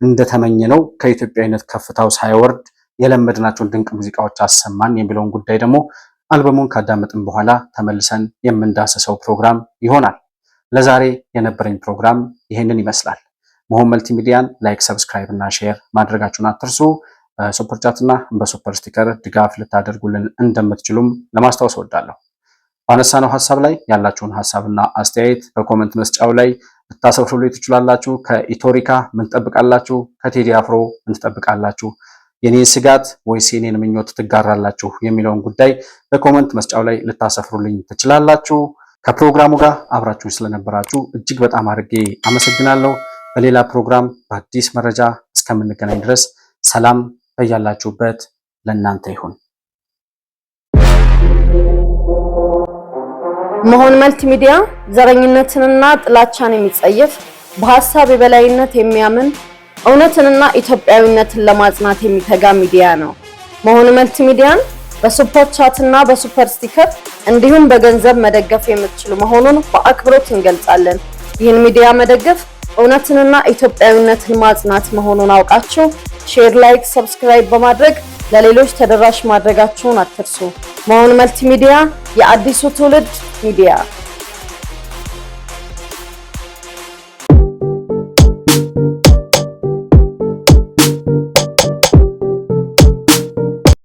እንደተመኘነው ከኢትዮጵያዊነት ከፍታው ሳይወርድ የለመድናቸውን ድንቅ ሙዚቃዎች አሰማን የሚለውን ጉዳይ ደግሞ አልበሙን ካዳመጥን በኋላ ተመልሰን የምንዳሰሰው ፕሮግራም ይሆናል። ለዛሬ የነበረኝ ፕሮግራም ይሄንን ይመስላል። መሆን መልቲሚዲያን ላይክ፣ ሰብስክራይብ እና ሼር ማድረጋችሁን አትርሱ። በሱፐር ቻት እና በሱፐር ስቲከር ድጋፍ ልታደርጉልን እንደምትችሉም ለማስታወስ እወዳለሁ። ባነሳነው ሐሳብ ላይ ያላችሁን ሐሳብና አስተያየት በኮሜንት መስጫው ላይ ልታሰፍሩልኝ ትችላላችሁ። ከኢትዮሪካ ምን ትጠብቃላችሁ? ከቴዲ አፍሮ ምን ትጠብቃላችሁ? የኔን ስጋት ወይስ የኔን ምኞት ትጋራላችሁ የሚለውን ጉዳይ በኮሜንት መስጫው ላይ ልታሰፍሩልኝ ትችላላችሁ። ከፕሮግራሙ ጋር አብራችሁ ስለነበራችሁ እጅግ በጣም አድርጌ አመሰግናለሁ። በሌላ ፕሮግራም በአዲስ መረጃ እስከምንገናኝ ድረስ ሰላም በያላችሁበት ለእናንተ ይሁን። መሆን መልቲሚዲያ ዘረኝነትንና ጥላቻን የሚጸየፍ በሐሳብ የበላይነት የሚያምን እውነትንና ኢትዮጵያዊነትን ለማጽናት የሚተጋ ሚዲያ ነው። መሆን መልቲሚዲያን በሱፐር ቻት እና በሱፐር ስቲከር እንዲሁም በገንዘብ መደገፍ የምትችሉ መሆኑን በአክብሮት እንገልጻለን። ይህን ሚዲያ መደገፍ እውነትንና ኢትዮጵያዊነትን ማጽናት መሆኑን አውቃችሁ ሼር፣ ላይክ፣ ሰብስክራይብ በማድረግ ለሌሎች ተደራሽ ማድረጋችሁን አትርሱ። መሆን መልቲሚዲያ የአዲሱ ትውልድ ሚዲያ